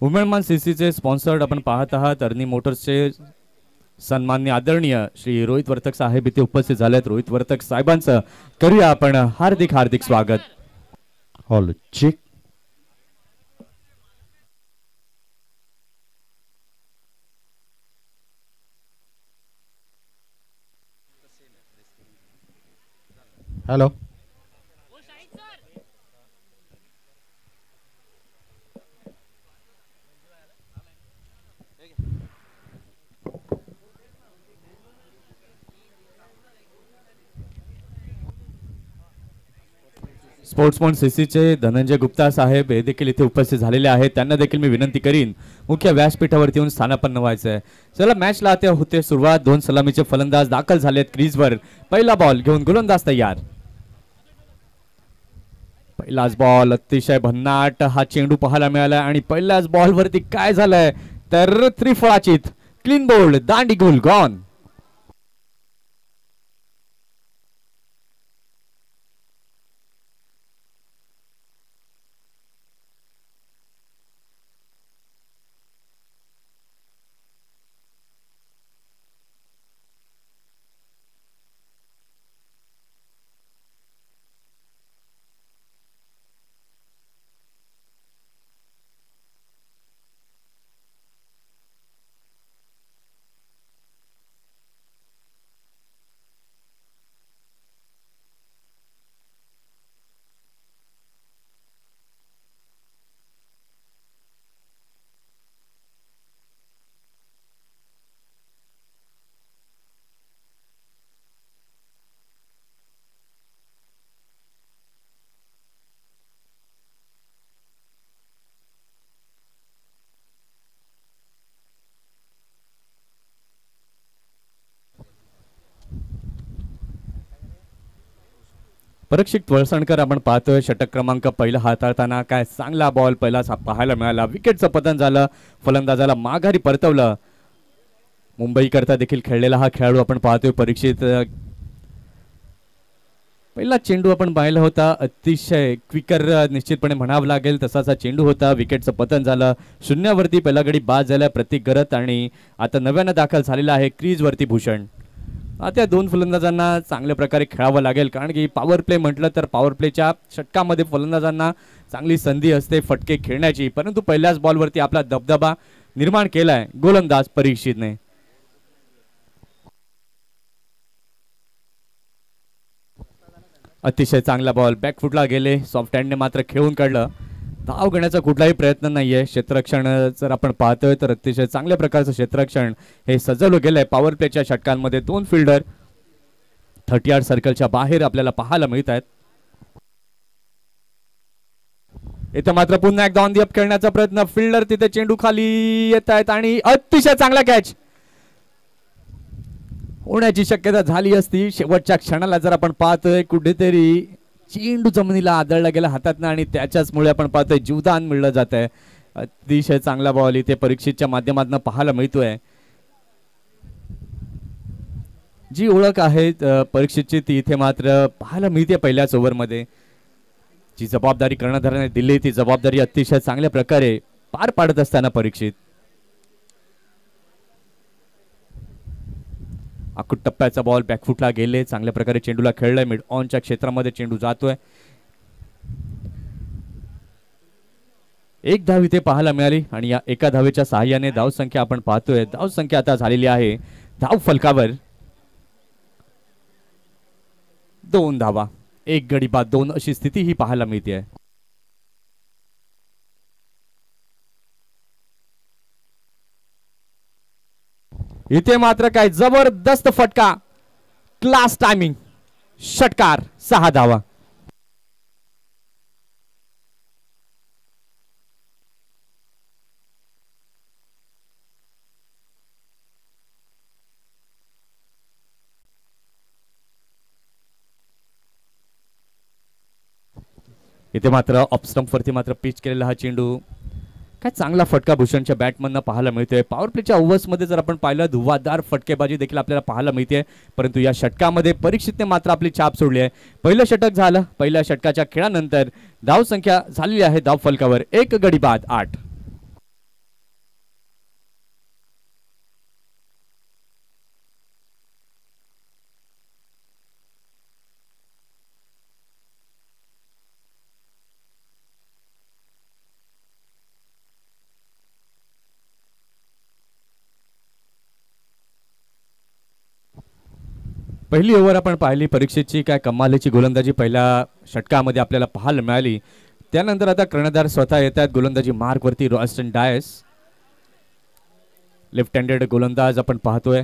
Umelman सीसीचे sponsored आपण पाहत आहात अर्नी मोटर्सचे सन्माननीय आदरणीय श्री रोहित वर्तक साहेब इथे उपस्थित झालेत। रोहित वर्तक साहेबांचं करूया आपण हार्दिक हार्दिक स्वागत। Hall check. हॅलो स्पोर्ट्समन सीसीचे धनंजय गुप्ता साहेब हे देखील इथे उपस्थित झालेले आहेत। त्यांना देखील मी विनंती करीन मुख्य व्यासपीठावरती येऊन स्थानापन्न व्हायचंय। चला मॅचला आता होते सुरुवात। दोन सलामीचे फलंदाज दाखल झालेत क्रीजवर। पहिला बॉल घेऊन गोलंदाज तयार। पहिलाच बॉल अतिशय भन्नाट हा चेंडू पाहायला मिळाला आणि पहिल्याच बॉल वरती काय झालंय तर त्रिफळाचीत क्लीन बोल्ड दांडी गोल गॉन। परीक्षित वळसणकर आपण पाहतोय षटक क्रमांक पहिला हाताळताना काय चांगला बॉल पहिलाच पाहायला मिळाला। विकेटचं पतन झालं, फलंदाजाला माघारी परतवलं। मुंबई करता देखील खेळलेला हा खेळाडू आपण पाहतोय परीक्षित। पहिला चेंडू आपण पाहिला होता अतिशय क्विकर निश्चितपणे म्हणावं लागेल तसाच चेंडू होता। विकेटचं पतन झालं, शून्यावरती पहिला गडी बाद झाला प्रतीक गरत आणि आता नव्यानं दाखल झालेला आहे क्रीज वरती भूषण। आता दोन फलंदाजांना चांगल्या प्रकारे खेळावं लागेल कारण की पॉवर प्ले म्हटलं तर पॉवर प्लेच्या षटकामध्ये फलंदाजांना चांगली संधी असते फटके खेळण्याची, परंतु पहिल्याच बॉलवरती आपला दबदबा निर्माण केलाय गोलंदाज परीक्षितने। अतिशय चांगला बॉल बॅकफुटला गेले, सॉफ्ट हँडने मात्र खेळून काढलं। धाव घेण्याचा कुठलाही प्रयत्न नाहीये। क्षेत्ररक्षण जर आपण पाहतोय तर अतिशय चांगल्या प्रकारचं क्षेत्ररक्षण हे सजवलं गेलंय पॉवर प्लेच्या षटकांमध्ये। दोन फिल्डर 30 यार्ड सर्कलच्या बाहेर आपल्याला पाहायला मिळत आहेत। इथे मात्र पुन्हा एकदा ऑन दी अप खेळण्याचा प्रयत्न, फिल्डर तिथे चेंडू खाली येत आहेत आणि अतिशय चांगला कॅच होण्याची शक्यता झाली असती। शेवटच्या क्षणाला जर आपण पाहतोय कुठेतरी चेंडू जमिनीला आदळला गेला हातातनं आणि त्याच्याचमुळे आपण पाहतोय जीवदान मिळलं जात आहे। अतिशय चांगला बॉल इथे परीक्षितच्या माध्यमातून पाहायला मिळतोय। जी ओळख आहे परीक्षितची ती इथे मात्र पाहायला मिळते पहिल्याच ओव्हरमध्ये। जी जबाबदारी कर्णधाराने दिली ती जबाबदारी अतिशय चांगल्या प्रकारे पार पाडत असताना परीक्षित आकुट टप्प्याचा बॉल बॅकफुटला गेले, चांगल्या प्रकारे चेंडूला खेळलाय। मिड ऑनच्या क्षेत्रामध्ये चेंडू जातोय। एक धाव इथे पाहायला मिळाली आणि या एका धावेच्या सहाय्याने धाव संख्या आपण पाहतोय धाव संख्या आता झालेली आहे धाव फलकावर 2 धावा, 1 गडी बाद 2 अशी स्थिती ही पाहायला मिळते। इथे मात्र काय जबरदस्त फटका, क्लास टायमिंग, षटकार, 6 धावा। इथे मात्र ऑफ स्टंप वरती मात्र पिच केलेला हा चेंडू काय चांगला फटका भूषणच्या बॅटमधनं पाहायला मिळतोय। पॉवर प्लेच्या ओव्हर्समध्ये जर आपण पाहिलं धुवाधार फटकेबाजी देखील आपल्याला पाहायला मिळते, परंतु या षटकामध्ये परीक्षितने मात्र आपली छाप सोडली आहे। पहिलं षटक झालं, पहिल्या षटकाच्या खेळानंतर धाव संख्या झालेली आहे धाव फलकावर 1 गडी बाद 8। पहिली ओव्हर आपण पाहिली परीक्षेची, काय कमालीची गोलंदाजी पहिल्या षटकामध्ये आपल्याला पाहायला मिळाली. त्यानंतर आता कर्णधार स्वतः येत आहेत गोलंदाजी मार्कवरती. रॉस्टन डायस लेफ्ट हँडेड गोलंदाज आपण पाहतोय.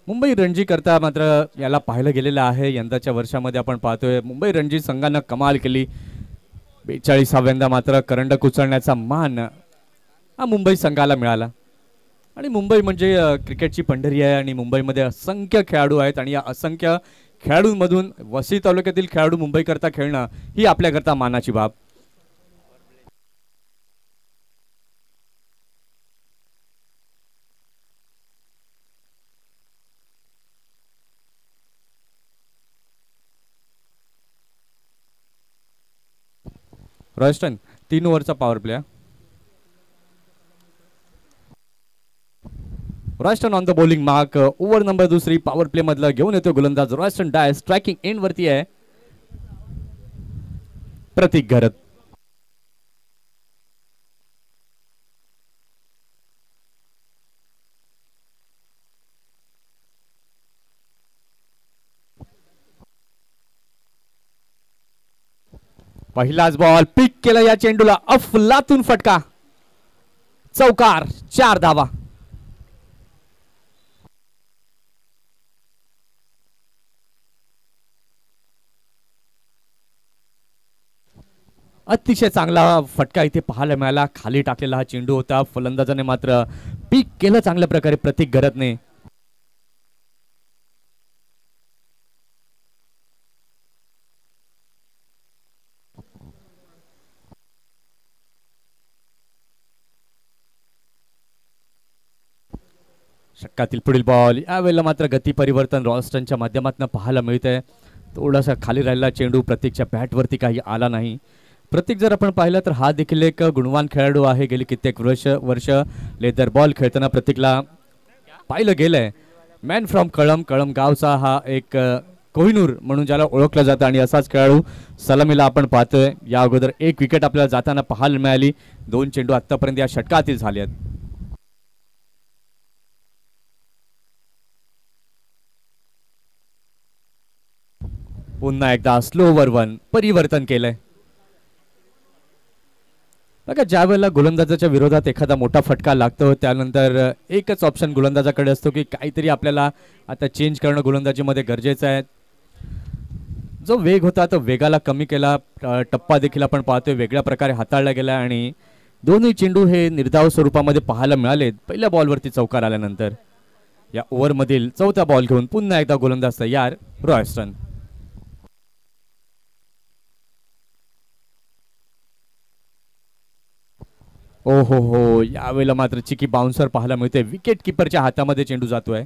मुंबई रणजी करता मात्र याला पाहिलं गेलेलं आहे. यंदाच्या वर्षामध्ये आपण पाहतोय मुंबई रणजी संघानं कमाल केली. 42व्यांदा मात्र करंडक उचलण्याचा मान हा मुंबई संघाला मिळाला. आणि मुंबई म्हणजे क्रिकेटची पंढरी आहे आणि मुंबईमध्ये असंख्य खेळाडू आहेत आणि या असंख्य खेळाडूंमधून वसई तालुक्यातील खेळाडू मुंबई करता खेळणं ही आपल्याकरता मानाची बाब. रॉस्टन 3 ओव्हरचा power play. Roston on the bowling mark. Over number 2 power play मधला घेऊन येतो गोलंदाज रॉस्टन डायस. स्ट्रायकिंग एंड वरती आहे प्रतीक घरत. पहिलाच बॉल पिक केला या चेंडूला. अफलातून फटका. चौकार. 4 धावा. अतिशय चांगला फटका इथे पाहायला मिळाला. खाली टाकलेला हा चेंडू होता. फलंदाजाने मात्र पिक केलं चांगल्या प्रकारे प्रतीक घरतने. षटकातील पुढील बॉल. यावेळेला मात्र गती परिवर्तन रॉस्टनच्या माध्यमातून पाहायला मिळतंय. थोडासा खाली राहिलेला चेंडू प्रतीकच्या बॅटवरती काही आला नाही. प्रतीक जर आपण पाहिलं तर हा देखील एक गुणवान खेळाडू आहे. गेली कित्येक वर्ष लेदर बॉल खेळताना प्रतीकला पाहिलं गेलंय. मॅन फ्रॉम कळम, कळम गावचा हा एक कोहिनूर म्हणून ज्याला ओळखलं जातं आणि असाच खेळाडू सलामीला आपण पाहतोय. या अगोदर 1 विकेट आपल्याला जाताना पाहायला मिळाली. 2 चेंडू आतापर्यंत या षटकातील झाले आहेत. पुन्हा एकदा स्लो ओव्हर 1 परिवर्तन केलंय. बघा ज्या वेळेला गोलंदाजाच्या विरोधात एखादा मोठा फटका लागतो त्यानंतर एकच ऑप्शन गोलंदाजाकडे असतो की काहीतरी आपल्याला आता चेंज करणं गोलंदाजीमध्ये गरजेचं आहे. जो वेग होता तो वेगाला कमी केला. टप्पा देखील आपण पाहतोय वेगळ्या प्रकारे हाताळला गेला आणि दोन्ही चेंडू हे निर्धाव स्वरूपामध्ये पाहायला मिळाले. पहिल्या बॉलवरती चौकार आल्यानंतर या ओव्हरमधील 4था बॉल घेऊन पुन्हा एकदा गोलंदाज तयार रॉस्टन. ओ हो यावेळेला मात्र चिकी बाउन्सर पाहायला मिळते. विकेट किपरच्या हातामध्ये चेंडू जातोय.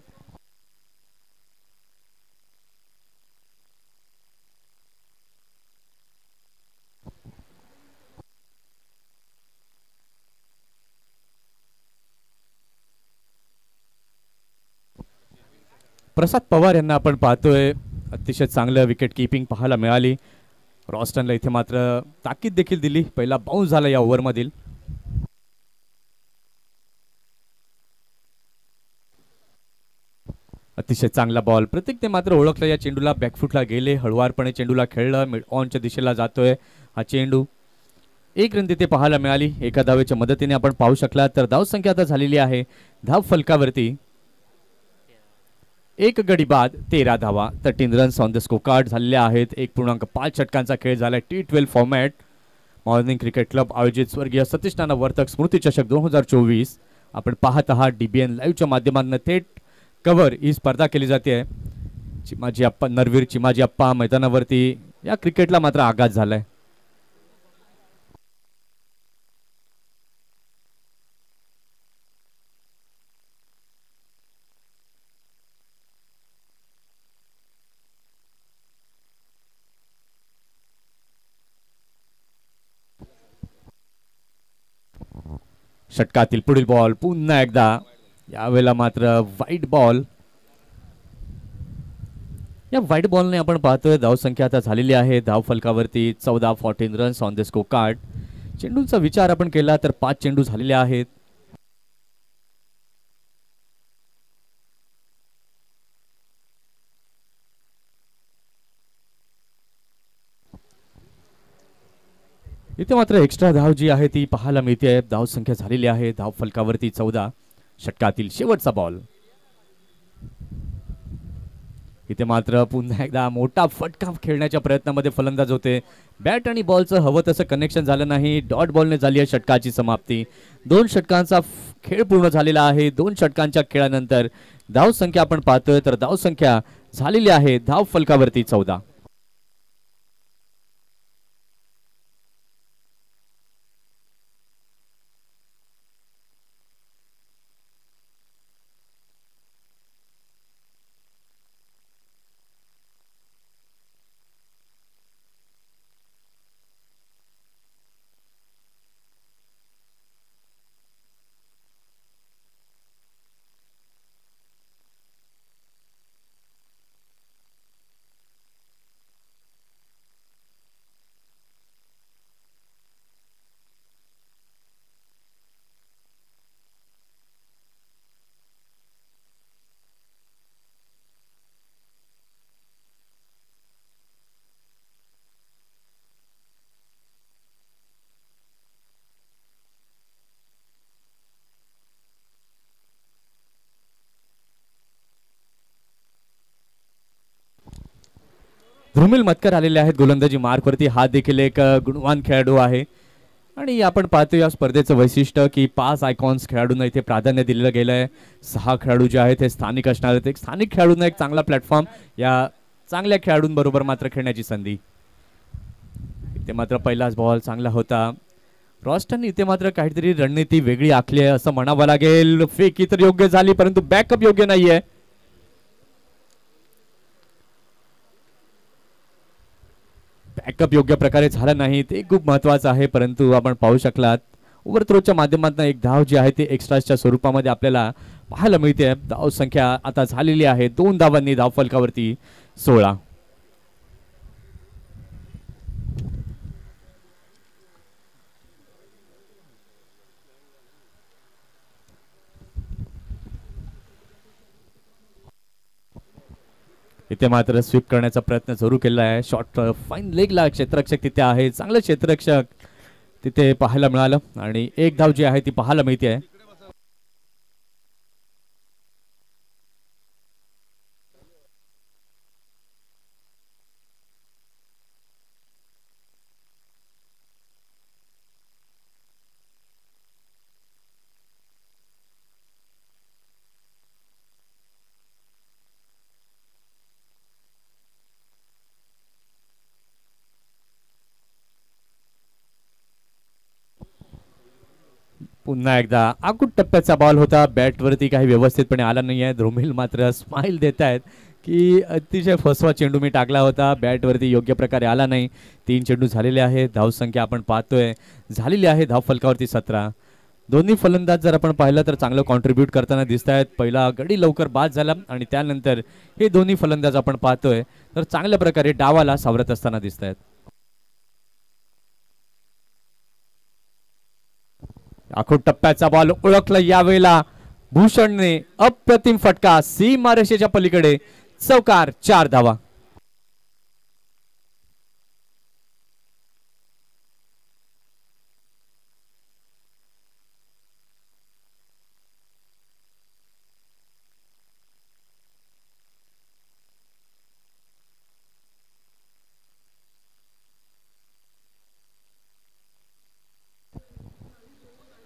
प्रसाद पवार यांना आपण पाहतोय. अतिशय चांगलं विकेट कीपिंग पाहायला मिळाली. रॉस्टनला इथे मात्र ताकीद देखील दिली. पहिला बाउन्स झाला या ओव्हरमधील. अतिशय चांगला बॉल. प्रत्येकने मात्र ओळखलं या चेंडूला. बॅकफुटला गेले. हळुवारपणे चेंडूला खेळलं. मिड ऑनच्या दिशेला जातोय हा चेंडू. 1 रन तिथे पाहायला मिळाली. एका धावेच्या मदतीने आपण पाहू शकला तर धावसंख्या आता झालेली आहे धाव फलकावरती 1 गडी बाद 13 धावा. 13 runs on the score card झालेले आहेत. 1.5 षटकांचा खेळ झालाय. T12 format. Morning cricket club आयोजित स्वर्गीय सतीश नाना वर्तक स्मृती चषक 2024 आपण पाहत आहात. DBN लाईव्हच्या माध्यमातून थेट कव्हर ही स्पर्धा केली जाते. चिमाजी अप्पा नरवीर चिमाजी अप्पा मैदानावरती. या क्रिकेटला मात्र आघात झालाय. षटकातील पुढील बॉल पुन्हा एकदा. यावेळेला मात्र वाईट बॉल. या वाईट बॉलने आपण पाहतोय धावसंख्या आता झालेली आहे धाव फलकावरती 14 runs on the scorecard. चेंडूंचा विचार आपण केला तर 5 चेंडू झालेले आहेत. इथे मात्र एक्स्ट्रा धाव जी आहे ती पाहायला मिळते. धाव संख्या झालेली आहे धाव फलकावरती 14. षटकातील शेवटचा बॉल. इथे मात्र पुन्हा एकदा मोठा फटका खेळण्याच्या प्रयत्नामध्ये फलंदाज होते. बॅट आणि बॉलचं हवं तसं कनेक्शन झालं नाही. डॉट बॉलने झाली आहे षटकाची समाप्ती. 2 षटकांचा खेळ पूर्ण झालेला आहे. 2 षटकांच्या खेळानंतर धाव संख्या आपण पाहतोय तर धाव संख्या झालेली आहे धाव फलकावरती 14. धृमिल मतकर आलेले आहेत गोलंदाजी मार्कवरती. हा देखील एक गुणवान खेळाडू आहे आणि आपण पाहतो या स्पर्धेचं वैशिष्ट्य की 5 आयकॉन्स खेळाडूंना इथे प्राधान्य दिलेलं गेलं आहे. 6 खेळाडू जे आहेत हे स्थानिक असणार आहेत. एक स्थानिक खेळाडूंना एक चांगला प्लॅटफॉर्म या चांगल्या खेळाडूंबरोबर मात्र खेळण्याची संधी. इथे मात्र पहिलाच बॉल चांगला होता. रॉस्टन इथे मात्र काहीतरी रणनीती वेगळी आखली आहे असं म्हणावं लागेल. फेकी तर योग्य झाली परंतु बॅकअप योग्य नाहीये. बॅकअप योग्य प्रकारे झाला नाही ते खूप महत्वाचं आहे. परंतु आपण पाहू शकलात ओव्हरथ्रोच्या माध्यमातून एक धाव जी आहे ती एक्स्ट्राच्या स्वरूपामध्ये आपल्याला पाहायला मिळते. धाव संख्या आता झालेली आहे 2 धावांनी धाव फलकावरती 16. इथे मात्र स्वीप करण्याचा प्रयत्न जरूर केला आहे. शॉर्ट फाईन लेगला क्षेत्ररक्षक तिथे आहे. चांगलं क्षेत्ररक्षक तिथे पाहायला मिळालं आणि एक धाव जी आहे ती पाहायला मिळते. पुन्हा एकदा आकुट टप्प्याचा बॉल होता. बॅटवरती काही व्यवस्थितपणे आला नाहीये. धृमिल मात्र स्माइल देत आहेत की अतिशय फसवा चेंडू मी टाकला होता. बॅटवरती योग्य प्रकारे आला नाही. 3 चेंडू झालेले आहे. धाव संख्या आपण पाहतोय झालेली आहे धाव फलकावरती 17. दोन्ही फलंदाज जर आपण पाहिलं तर चांगलं कॉन्ट्रीब्यूट करताना दिसत आहेत. पहिला गडी लवकर बाद झाला आणि त्यानंतर हे दोन्ही फलंदाज आपण पाहतोय तर चांगल्या प्रकारे डावाला सावरत असताना दिसत आहेत. आखूड टप्प्याचा बॉल ओळखला यावेळेला भूषणने. अप्रतिम फटका सीमारेषेच्या पलीकडे. चौकार 4 धावा.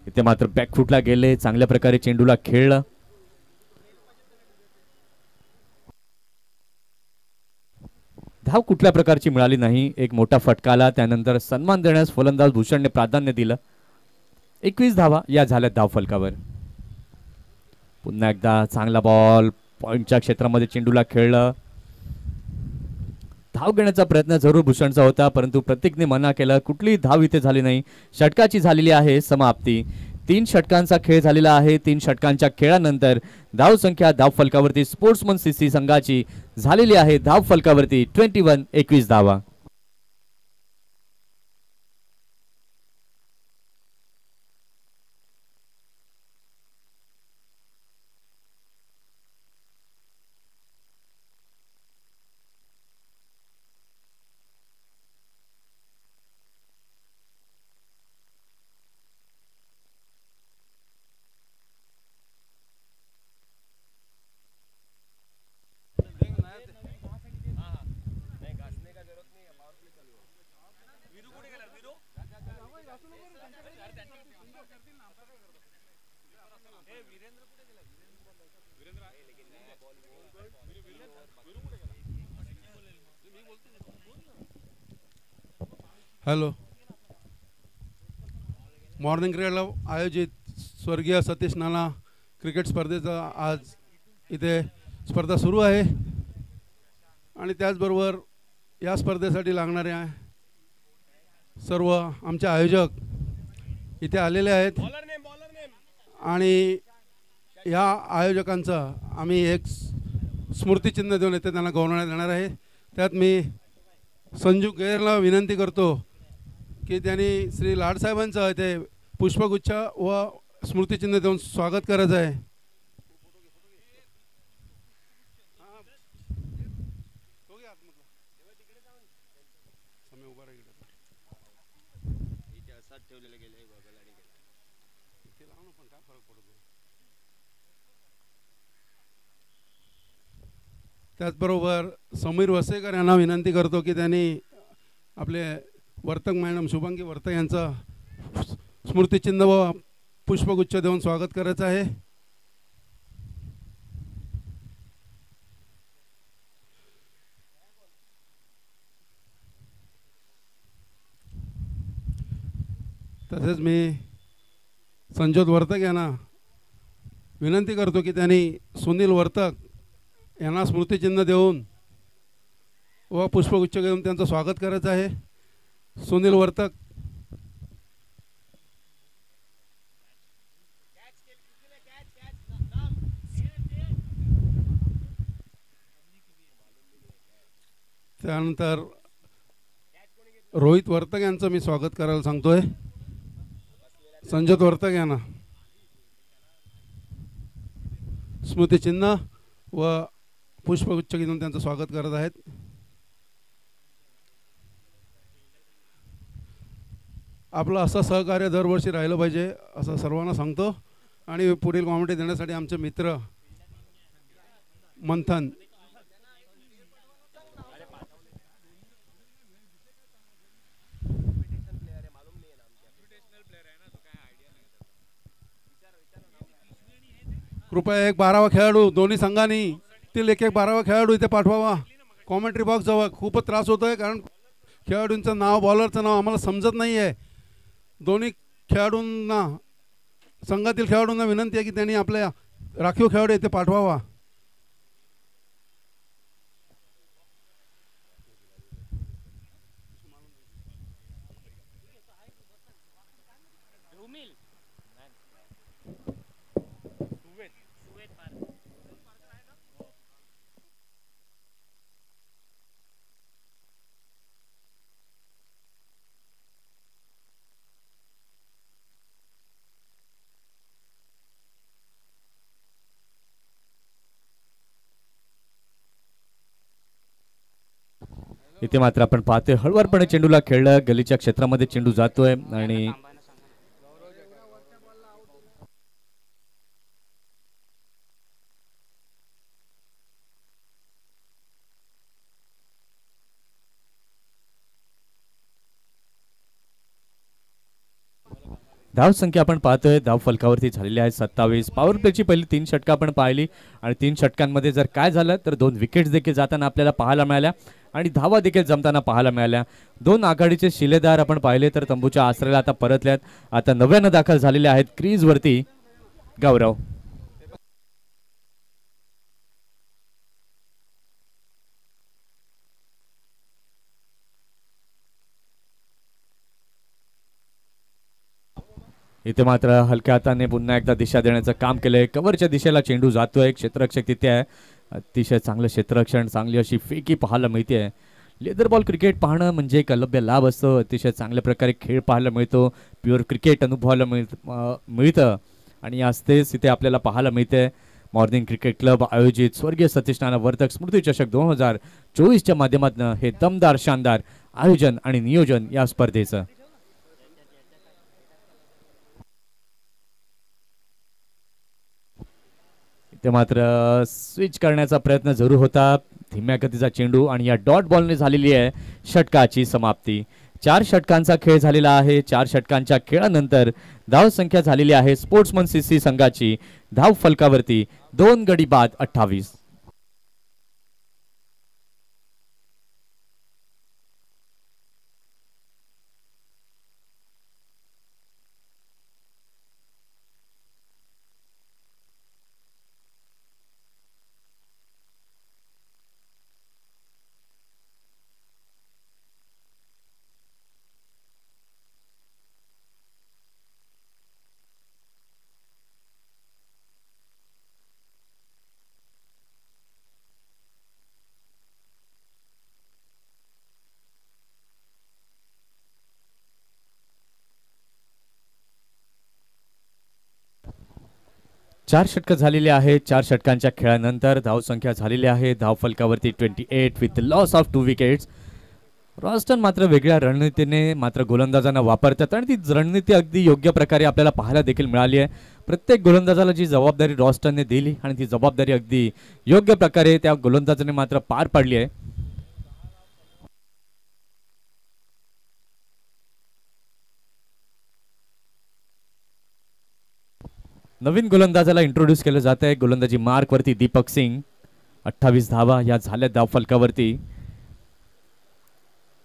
इथे मात्र बॅकफुटला गेले. चांगल्या प्रकारे चेंडूला खेळलं. धाव कुठल्या प्रकारची मिळाली नाही. एक मोठा फटका आला. त्यानंतर सन्मान देण्यास फलंदाज भूषणने प्राधान्य दिलं. 21 धावा या झाल्यात धाव फलकावर. पुन्हा एकदा चांगला बॉल पॉइंटच्या क्षेत्रामध्ये चेंडूला खेळलं. धाव घेण्याचा प्रयत्न जरूर भूषणचा होता परंतु प्रतीकने मना केलं. कुठलीही धाव इथे झाली नाही. षटकाची झालेली आहे समाप्ती. 3 षटकांचा खेळ झालेला आहे. 3 षटकांच्या खेळानंतर धाव संख्या धाव फलकावरती स्पोर्ट्समन सीसी संघाची झालेली आहे धाव फलकावरती 21 धावा. हॅलो. मॉर्निंग क्रिकेटला आयोजित स्वर्गीय सतीश नाना क्रिकेट स्पर्धेचा आज इथे स्पर्धा सुरू आहे आणि त्याचबरोबर या स्पर्धेसाठी लागणाऱ्या सर्व आमचे आयोजक इथे आलेले आहेत आणि या आयोजकांचं आम्ही एक स्मृतिचिन्ह देऊन इथे त्यांना गौरवण्यात येणार आहे. त्यात मी संजू गेरला विनंती करतो की त्यांनी श्री लाडसाहेबांचं इथे पुष्पगुच्छ व स्मृतिचिन्ह देऊन स्वागत करायचं आहे. त्याचबरोबर समीर वसेकर यांना विनंती करतो की त्यांनी आपले वर्तक मॅडम शुभांगी वर्तक यांचं स्मृतिचिन्ह व पुष्पगुच्छ देऊन स्वागत करायचं आहे. तसेच मी संजोत वर्तक यांना विनंती करतो की त्यांनी सुनील वर्तक यांना स्मृतिचिन्ह देऊन व पुष्पगुच्छ देऊन त्यांचं स्वागत करायचं आहे. सुनील वर्तक. त्यानंतर रोहित वर्तक यांचं मी स्वागत करायला सांगतोय. संजत वर्तक यांना स्मृतिचिन्ह व पुष्पगुच्छ घेऊन त्यांचं स्वागत करत आहेत. आपलं असं सहकार्य दरवर्षी राहिलं पाहिजे असं सर्वांना सांगतो आणि पुढील कॉमेंट्री देण्यासाठी आमचे मित्र मंथन कृपया एक 12वा खेळाडू दोन्ही संघांनी तील एक 12वा खेळाडू इथे पाठवावा. कॉमेंट्री बॉक्स जवळ खूपच त्रास होतोय कारण खेळाडूंचं नाव बॉलरचं नाव आम्हाला समजत नाही आहे. दोन्ही खेळाडूंना संघातील खेळाडूंना विनंती आहे की त्यांनी आपल्या राखीव खेळाडू इथे पाठवावा. इथे मात्र आपण पाहतोय हळूवारपणे चेंडूला खेळलं गलीच्या क्षेत्रामध्ये चेंडू जातोय आणि धाव संख्या आपण पाहतोय धाव फलकावरती झालेली आहे 27. पॉवर प्लेची पहिली 3 षटकं आपण पाहिली आणि 3 षटकांमध्ये जर काय झालं तर 2 विकेट्स देखील जाताना आपल्याला पाहायला मिळाल्या आणि धावा देखील जमताना पाहायला मिळाल्या. 2 आघाडीचे शिलेदार आपण पाहिले तर तंबूच्या आसऱ्याला आता परतल्यात. आता नव्यानं दाखल झालेले आहेत क्रीजवरती गौरव. इथे मात्र हलक्या हाताने पुन्हा एकदा दिशा देण्याचं काम केलंय. कव्हरच्या दिशेला चेंडू जातोय. क्षेत्ररक्षक तिथे आहे. अतिशय चांगलं क्षेत्ररक्षण चांगली अशी फेकी पाहायला मिळते. लेदर बॉल क्रिकेट पाहणं म्हणजे एक अलभ्य लाभ असतो. अतिशय चांगल्या प्रकारे खेळ पाहायला मिळतो. प्युअर क्रिकेट अनुभवायला मिळतं आणि असतेच इथे आपल्याला पाहायला मिळते. मॉर्निंग क्रिकेट क्लब आयोजित स्वर्गीय सतीश नाना वर्तक स्मृती चषक 2024च्या माध्यमातून हे दमदार शानदार आयोजन आणि नियोजन या स्पर्धेचं. ते मात्र स्विच करण्याचा प्रयत्न जरूर होता. धीम्या गतीचा चेंडू आणि या डॉट बॉलने झालेली आहे षटकाची समाप्ती. 4 षटकांचा खेळ झालेला आहे. 4 षटकांच्या खेळानंतर धाव संख्या झालेली आहे स्पोर्ट्समन सीसी संघाची धाव फलकावरती 2 गडी बाद 28. चार षटक झालेली आहे. 4 षटकांच्या खेळानंतर धाव संख्या झालेली आहे धाव फलकावरती 28 with loss of 2 wickets. Roston मात्र वेगळ्या रणनीतीने मात्र गोलंदाजांना वापरतात आणि ती रणनीती अगदी योग्य प्रकारे आपल्याला पाहायला देखील मिळाली आहे. प्रत्येक गोलंदाजाला जी जबाबदारी रॉस्टनने दिली आणि ती जबाबदारी अगदी योग्य प्रकारे त्या गोलंदाजाने मात्र पार पाडली आहे. नवीन गोलंदाजाला इंट्रोड्यूस केलं जात आहे. गोलंदाजी मार्क वरती दीपक सिंग. 28 धावा या झाल्या धाव फलकावरती.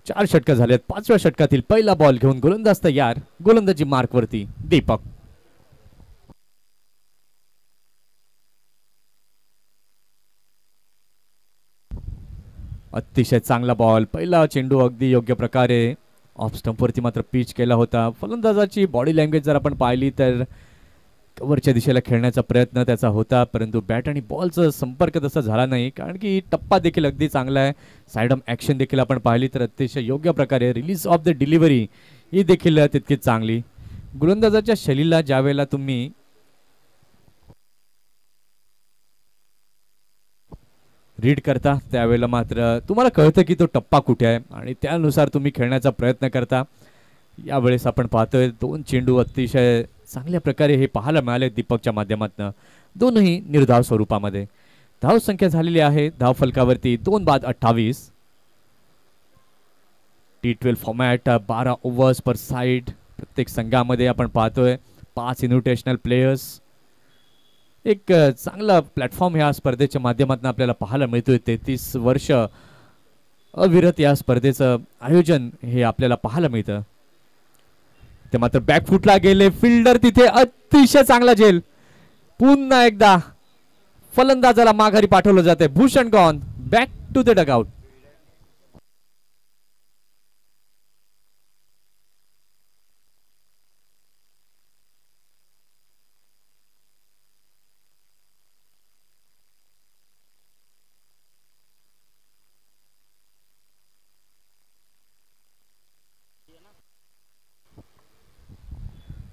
4 षटक झालेत. 5व्या षटकातील पहिला बॉल घेऊन गोलंदाज तयार. गोलंदाजी मार्क वरती दीपक. अतिशय चांगला बॉल. पहिला चेंडू अगदी योग्य प्रकारे ऑफ स्टंप वरती मात्र पिच केला होता. फलंदाजाची बॉडी लँग्वेज जर आपण पाहिली तर कव्हरच्या दिशेला खेळण्याचा प्रयत्न त्याचा होता, परंतु बॅट आणि बॉलचा संपर्क तसा झाला नाही, कारण की टप्पा देखील अगदी चांगला आहे. साइड ॲक्शन देखील आपण पाहिली तर अतिशय योग्य प्रकारे रिलीज ऑफ द डिलिव्हरी ही देखील तितकीच चांगली. गोलंदाजाच्या शैलीला ज्यावेळेला तुम्ही रीड करता त्यावेळेला मात्र तुम्हाला कळतं की तो टप्पा कुठे आहे आणि त्यानुसार तुम्ही खेळण्याचा प्रयत्न करता. यावेळेस आपण पाहतोय 2 चेंडू अतिशय चांगल्या प्रकारे हे पाहायला मिळाले दीपकच्या माध्यमातून, दोनही निर्धाव स्वरूपामध्ये. धाव संख्या झालेली आहे धाव फलकावरती 2 बाद 28. T12 फॉर्मॅट 12 ओव्हर्स पर साइड. प्रत्येक संघामध्ये आपण पाहतोय 5 इन्व्हिटेशनल प्लेयर्स. एक चांगला प्लॅटफॉर्म ह्या स्पर्धेच्या माध्यमातून आपल्याला पाहायला मिळतोय. 33 वर्ष अविरत या स्पर्धेचं आयोजन हे आपल्याला पाहायला मिळतं. ते मात्र बॅकफुटला गेले. फिल्डर तिथे अतिशय चांगला झेल. पुन्हा एकदा फलंदाजाला माघारी पाठवलं जाते. Bhushan gone back to the dugout.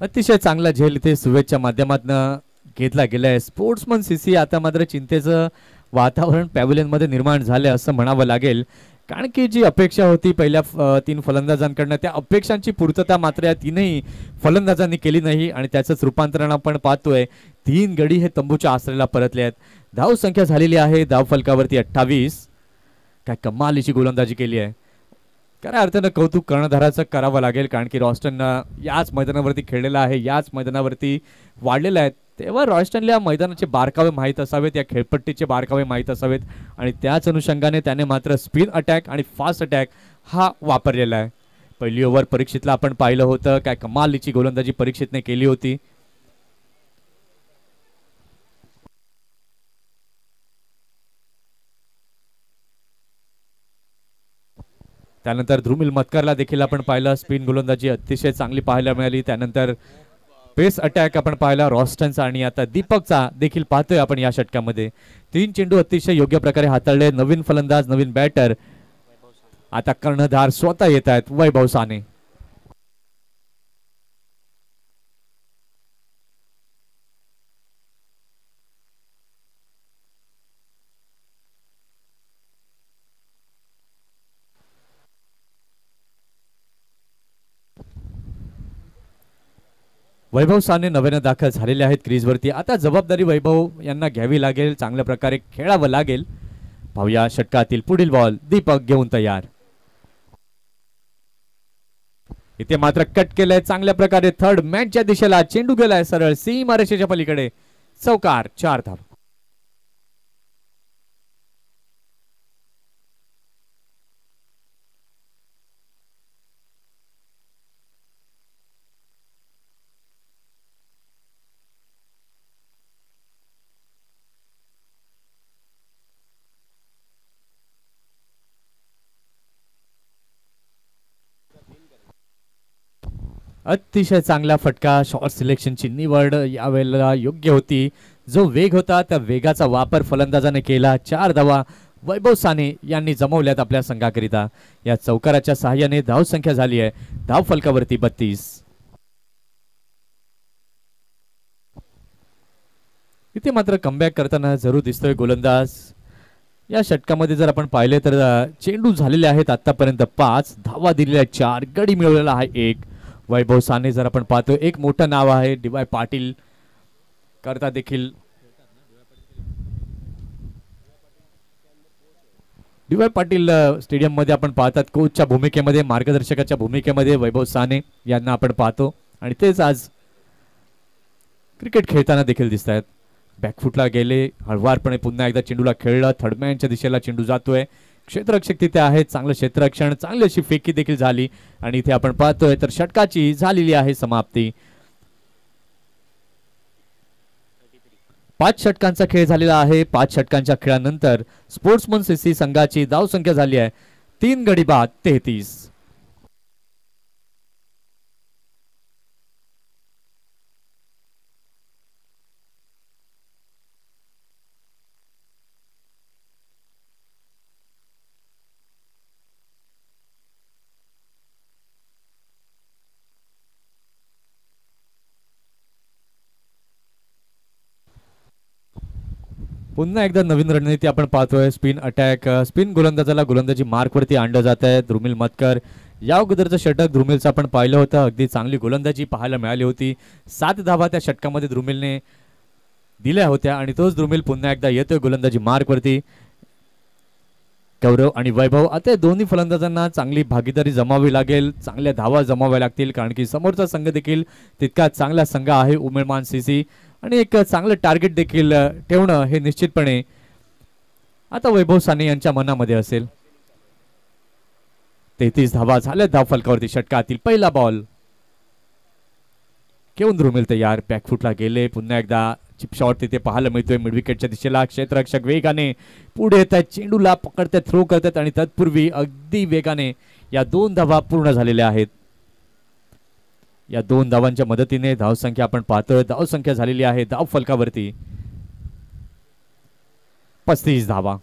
अतिशय चांगला झेल इथे सुवेच्या माध्यमातून घेतला गेलाय. स्पोर्ट्समन सीसी आता मात्र चिंतेचं वातावरण पॅव्हिलियन मध्ये निर्माण झाले असं म्हणावं लागेल, कारण की जी अपेक्षा होती पहिल्या 3 फलंदाजांकडनं त्या अपेक्षांची पूर्तता मात्र या 3ही फलंदाजांनी केली नाही आणि त्याचंच रूपांतरण आपण पाहतोय. 3 गडी हे तंबूच्या आसरेला परतले आहेत. धाव संख्या झालेली आहे धाव फलकावरती 28. काय कमालीची गोलंदाजी केली आहे. खऱ्या अर्थानं कौतुक कर्णधाराचं करावं लागेल, कारण की रॉस्टननं याच मैदानावरती खेळलेला आहे, याच मैदानावरती वाढलेला आहे. तेव्हा रॉस्टनला मैदानाचे बारकावे माहीत असावेत, या खेळपट्टीचे बारकावे माहीत असावेत आणि त्याच अनुषंगाने त्याने मात्र स्पिन अटॅक आणि फास्ट अटॅक हा वापरलेला आहे. पहिली ओव्हर परीक्षितला आपण पाहिलं होतं. काय कमालीची गोलंदाजी परीक्षितने केली होती. त्यानंतर ध्रुमिल मतकरला देखील आपण पाहिलं. स्पिन गोलंदाजी अतिशय चांगली पाहायला मिळाली. त्यानंतर पेस अटॅक आपण पाहिला रॉस्टनचा आणि आता दीपकचा देखील पाहतोय आपण या षटकामध्ये. 3 चेंडू अतिशय योग्य प्रकारे हाताळले. नवीन फलंदाज नवीन बॅटर आता कर्णधार स्वतः येत आहेत. वैभव साने. वैभव साने नव्यानं दाखल झालेले आहेत क्रीजवरती. आता जबाबदारी वैभव यांना घ्यावी लागेल, चांगल्या प्रकारे खेळावं लागेल. पाहूया षटकातील पुढील बॉल. दीपक घेऊन तयार. इथे मात्र कट केलंय चांगल्या प्रकारे थर्ड मॅनच्या दिशेला चेंडू गेलाय सरळ सीमारेषेच्या पलीकडे चौकार 4 धावा. अतिशय चांगला फटका शॉट सिलेक्शनची निवड यावेळेला योग्य होती. जो वेग होता त्या वेगाचा वापर फलंदाजाने केला. 4 धावा वैभव साने यांनी जमवल्यात आपल्या संघाकरिता. या चौकाराच्या सहाय्याने धावसंख्या झाली आहे धाव फलकावरती 32. इथे मात्र कमबॅक करताना जरूर दिसतोय गोलंदाज. या षटकामध्ये जर आपण पाहिले तर चेंडू झालेले आहेत आतापर्यंत 5 धावा दिलेल्या 4 गडी मिळवलेला आहे 1. वैभव साने जर आपण पाहतो एक मोठं नाव आहे. डी.वाय. पाटील करता देखील डी.वाय. पाटील स्टेडियम मध्ये आपण पाहतात कोचच्या भूमिकेमध्ये मार्गदर्शकाच्या भूमिकेमध्ये वैभव साने यांना आपण पाहतो आणि तेच आज क्रिकेट खेळताना देखील दिसत आहेत. बॅकफुटला गेले हळवारपणे पुन्हा एकदा चेंडूला खेळलं. थर्डमॅनच्या दिशेला चेंडू जातोय. क्षेत्ररक्षक तिथे आहेत. चांगलं क्षेत्ररक्षण चांगली अशी फेकी देखील झाली आणि इथे आपण पाहतोय तर षटकाची झालेली आहे समाप्ती. 5 षटकांचा खेळ झालेला आहे. 5 षटकांच्या खेळानंतर स्पोर्ट्समन सीसी संघाची धावसंख्या झाली आहे 3 गडी बाद 33. पुन्हा एकदा नवीन रणनीती आपण पाहतोय. Spin attack. स्पिन गोलंदाजाला गोलंदाजी मार्कवरती आणलं जात आहे. द्रुमिल मतकर या अगोदरचं षटक द्रुमिलचं आपण पाहिलं होतं. अगदी चांगली गोलंदाजी पाहायला मिळाली होती. 7 धावा त्या षटकामध्ये द्रुमिलने दिल्या होत्या आणि तोच द्रुमिल पुन्हा एकदा येतोय गोलंदाजी मार्कवरती. गौरव आणि वैभव आता दोन्ही फलंदाजांना चांगली भागीदारी जमावी लागेल. चांगल्या धावा जमाव्या लागतील कारण की समोरचा संघ देखील तितका चांगला संघ आहे उमेदमान सीसी आणि एक चांगलं टार्गेट देखील ठेवणं हे निश्चितपणे आता वैभव साने यांच्या मनामध्ये असेल. 33 धावा झाल्या धाव फलकावरती. षटकातील पहिला बॉल घेऊन द्रुमिल तयार. बॅकफुटला गेले. पुन्हा एकदा चिप शॉट तिथे पाहायला मिळतोय मिड विकेटच्या दिशेला. क्षेत्ररक्षक वेगाने पुढे येत आहेत. चेंडूला पकडतात थ्रो करतात आणि तत्पूर्वी अगदी वेगाने या 2 धावा पूर्ण झालेल्या आहेत. या 2 धावांच्या मदतीने धावसंख्या आपण पाहतोय. धावसंख्या झालेली आहे धाव फलकावरती 35 धावा.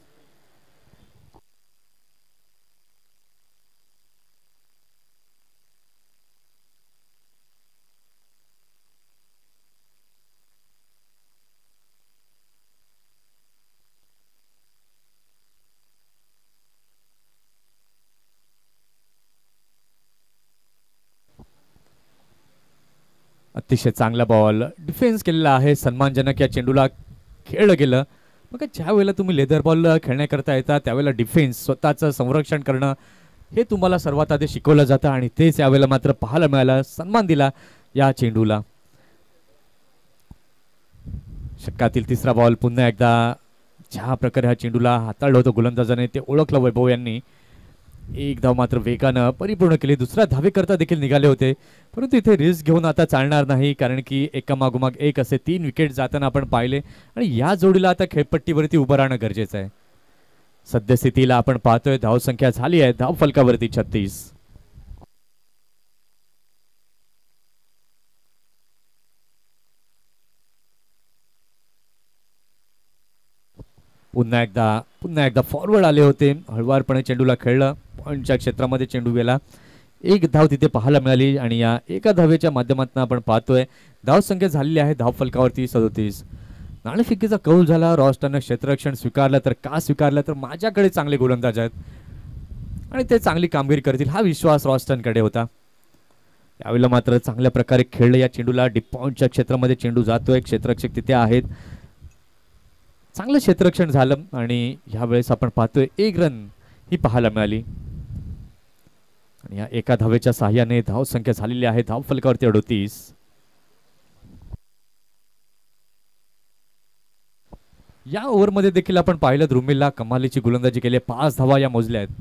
अतिशय चांगला बॉल डिफेन्स केलेला आहे. सन्मानजनक या चेंडूला खेळलं गेलं. मग ज्या वेळेला तुम्ही लेदर बॉल खेळण्याकरता येतात त्यावेळेला डिफेन्स स्वतःचं संरक्षण करणं हे तुम्हाला सर्वात आधी शिकवलं जातं आणि तेच यावेळेला मात्र पाहायला मिळालं. सन्मान दिला या चेंडूला. षटकातील तिसरा बॉल पुन्हा एकदा ज्या प्रकारे हा चेंडूला हाताळलं होतं गोलंदाजाने ते ओळखलं वैभव यांनी. 1 धाव मात्र वेगानं परिपूर्ण केली. दुसऱ्या धावेकरता देखील निघाले होते परंतु इथे रिस्क घेऊन आता चालणार नाही कारण की एकामागोमाग एक असे 3 विकेट जाताना आपण पाहिले आणि या जोडीला आता खेळपट्टीवरती उभं राहणं गरजेचं आहे. सद्यस्थितीला आपण पाहतोय धावसंख्या झाली आहे धाव फलकावरती 36. पुन्हा एकदा फॉरवर्ड आले होते. हळवारपणे चेंडूला खेळलं. पॉईंटच्या क्षेत्रामध्ये चेंडू गेला. 1 धाव तिथे पाहायला मिळाली आणि या एका धावेच्या माध्यमातून आपण पाहतोय धावसंख्या झालेली आहे धाव फलकावरती 37. नाणेफेकीचा कौल झाला. रॉस्टरनं क्षेत्ररक्षण स्वीकारलं तर का स्वीकारलं तर माझ्याकडे चांगले गोलंदाज आहेत आणि ते चांगली कामगिरी करतील हा विश्वास रॉस्टनकडे होता. यावेळेला मात्र चांगल्या प्रकारे खेळलं. या चेंडूला डीप पॉईंटच्या क्षेत्रामध्ये चेंडू जातोय. क्षेत्ररक्षक तिथे आहेत. चांगलं क्षेत्ररक्षण झालं आणि ह्या वेळेस आपण पाहतोय 1 रन ही पाहायला मिळाली. आणि या एका धावेच्या साह्याने धाव संख्या झालेली आहे धाव फलकावरती 38. या ओव्हरमध्ये देखील आपण पाहिलं द्रुमिलला कमालीची गोलंदाजी केली, 5 धावा या मोजल्या आहेत.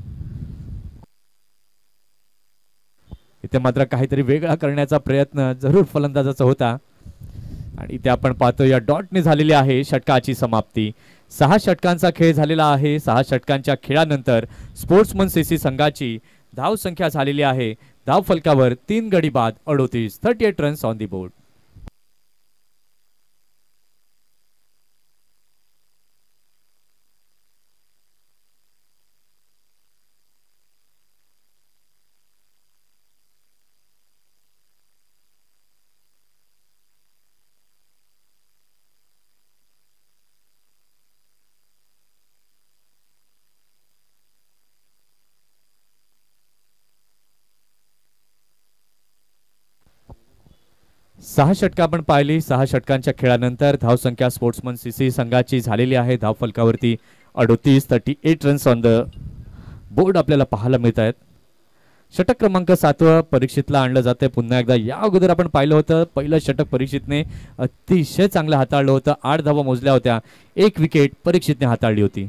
इथे मात्र काहीतरी वेगळा करण्याचा प्रयत्न जरूर फलंदाजाचा होता आणि इथे आपण पाहतो या डॉटने झालेली आहे षटकाची समाप्ती. 6 षटकांचा खेळ झालेला आहे. 6 षटकांच्या खेळानंतर स्पोर्ट्समन सीसी संघाची धाव संख्या झालेली आहे धाव फलकावर 3 गडी बाद 38. 38 रन्स ऑन दी बोर्ड. सहा षटक आपण पाहिली. 6 षटकांच्या खेळानंतर धावसंख्या स्पोर्ट्समन सीसी संघाची झालेली आहे धाव फलकावरती 38. 38 रन्स ऑन द बोर्ड आपल्याला पाहायला मिळत आहेत. षटक क्रमांक 7 परीक्षितला आणलं जाते पुन्हा एकदा. या अगोदर आपण पाहिलं होतं पहिलं षटक परीक्षितने अतिशय चांगलं हाताळलं होतं. 8 धावा मोजल्या होत्या. 1 विकेट परीक्षितने हाताळली होती.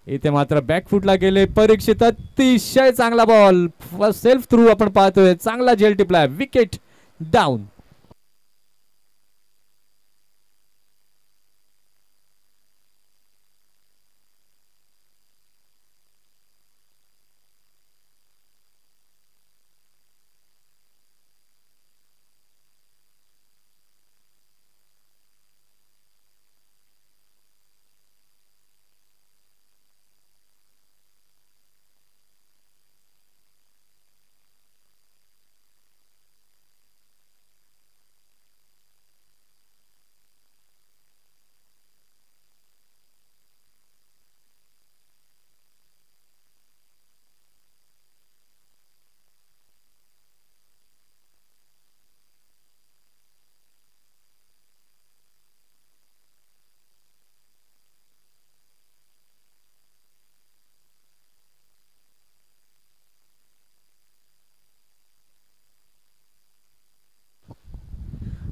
इथे मात्र बॅकफुटला गेले परीक्षित. अतिशय चांगला बॉल सेल्फ थ्रू आपण पाहतोय. चांगला झेल टिपलाय. Wicket down.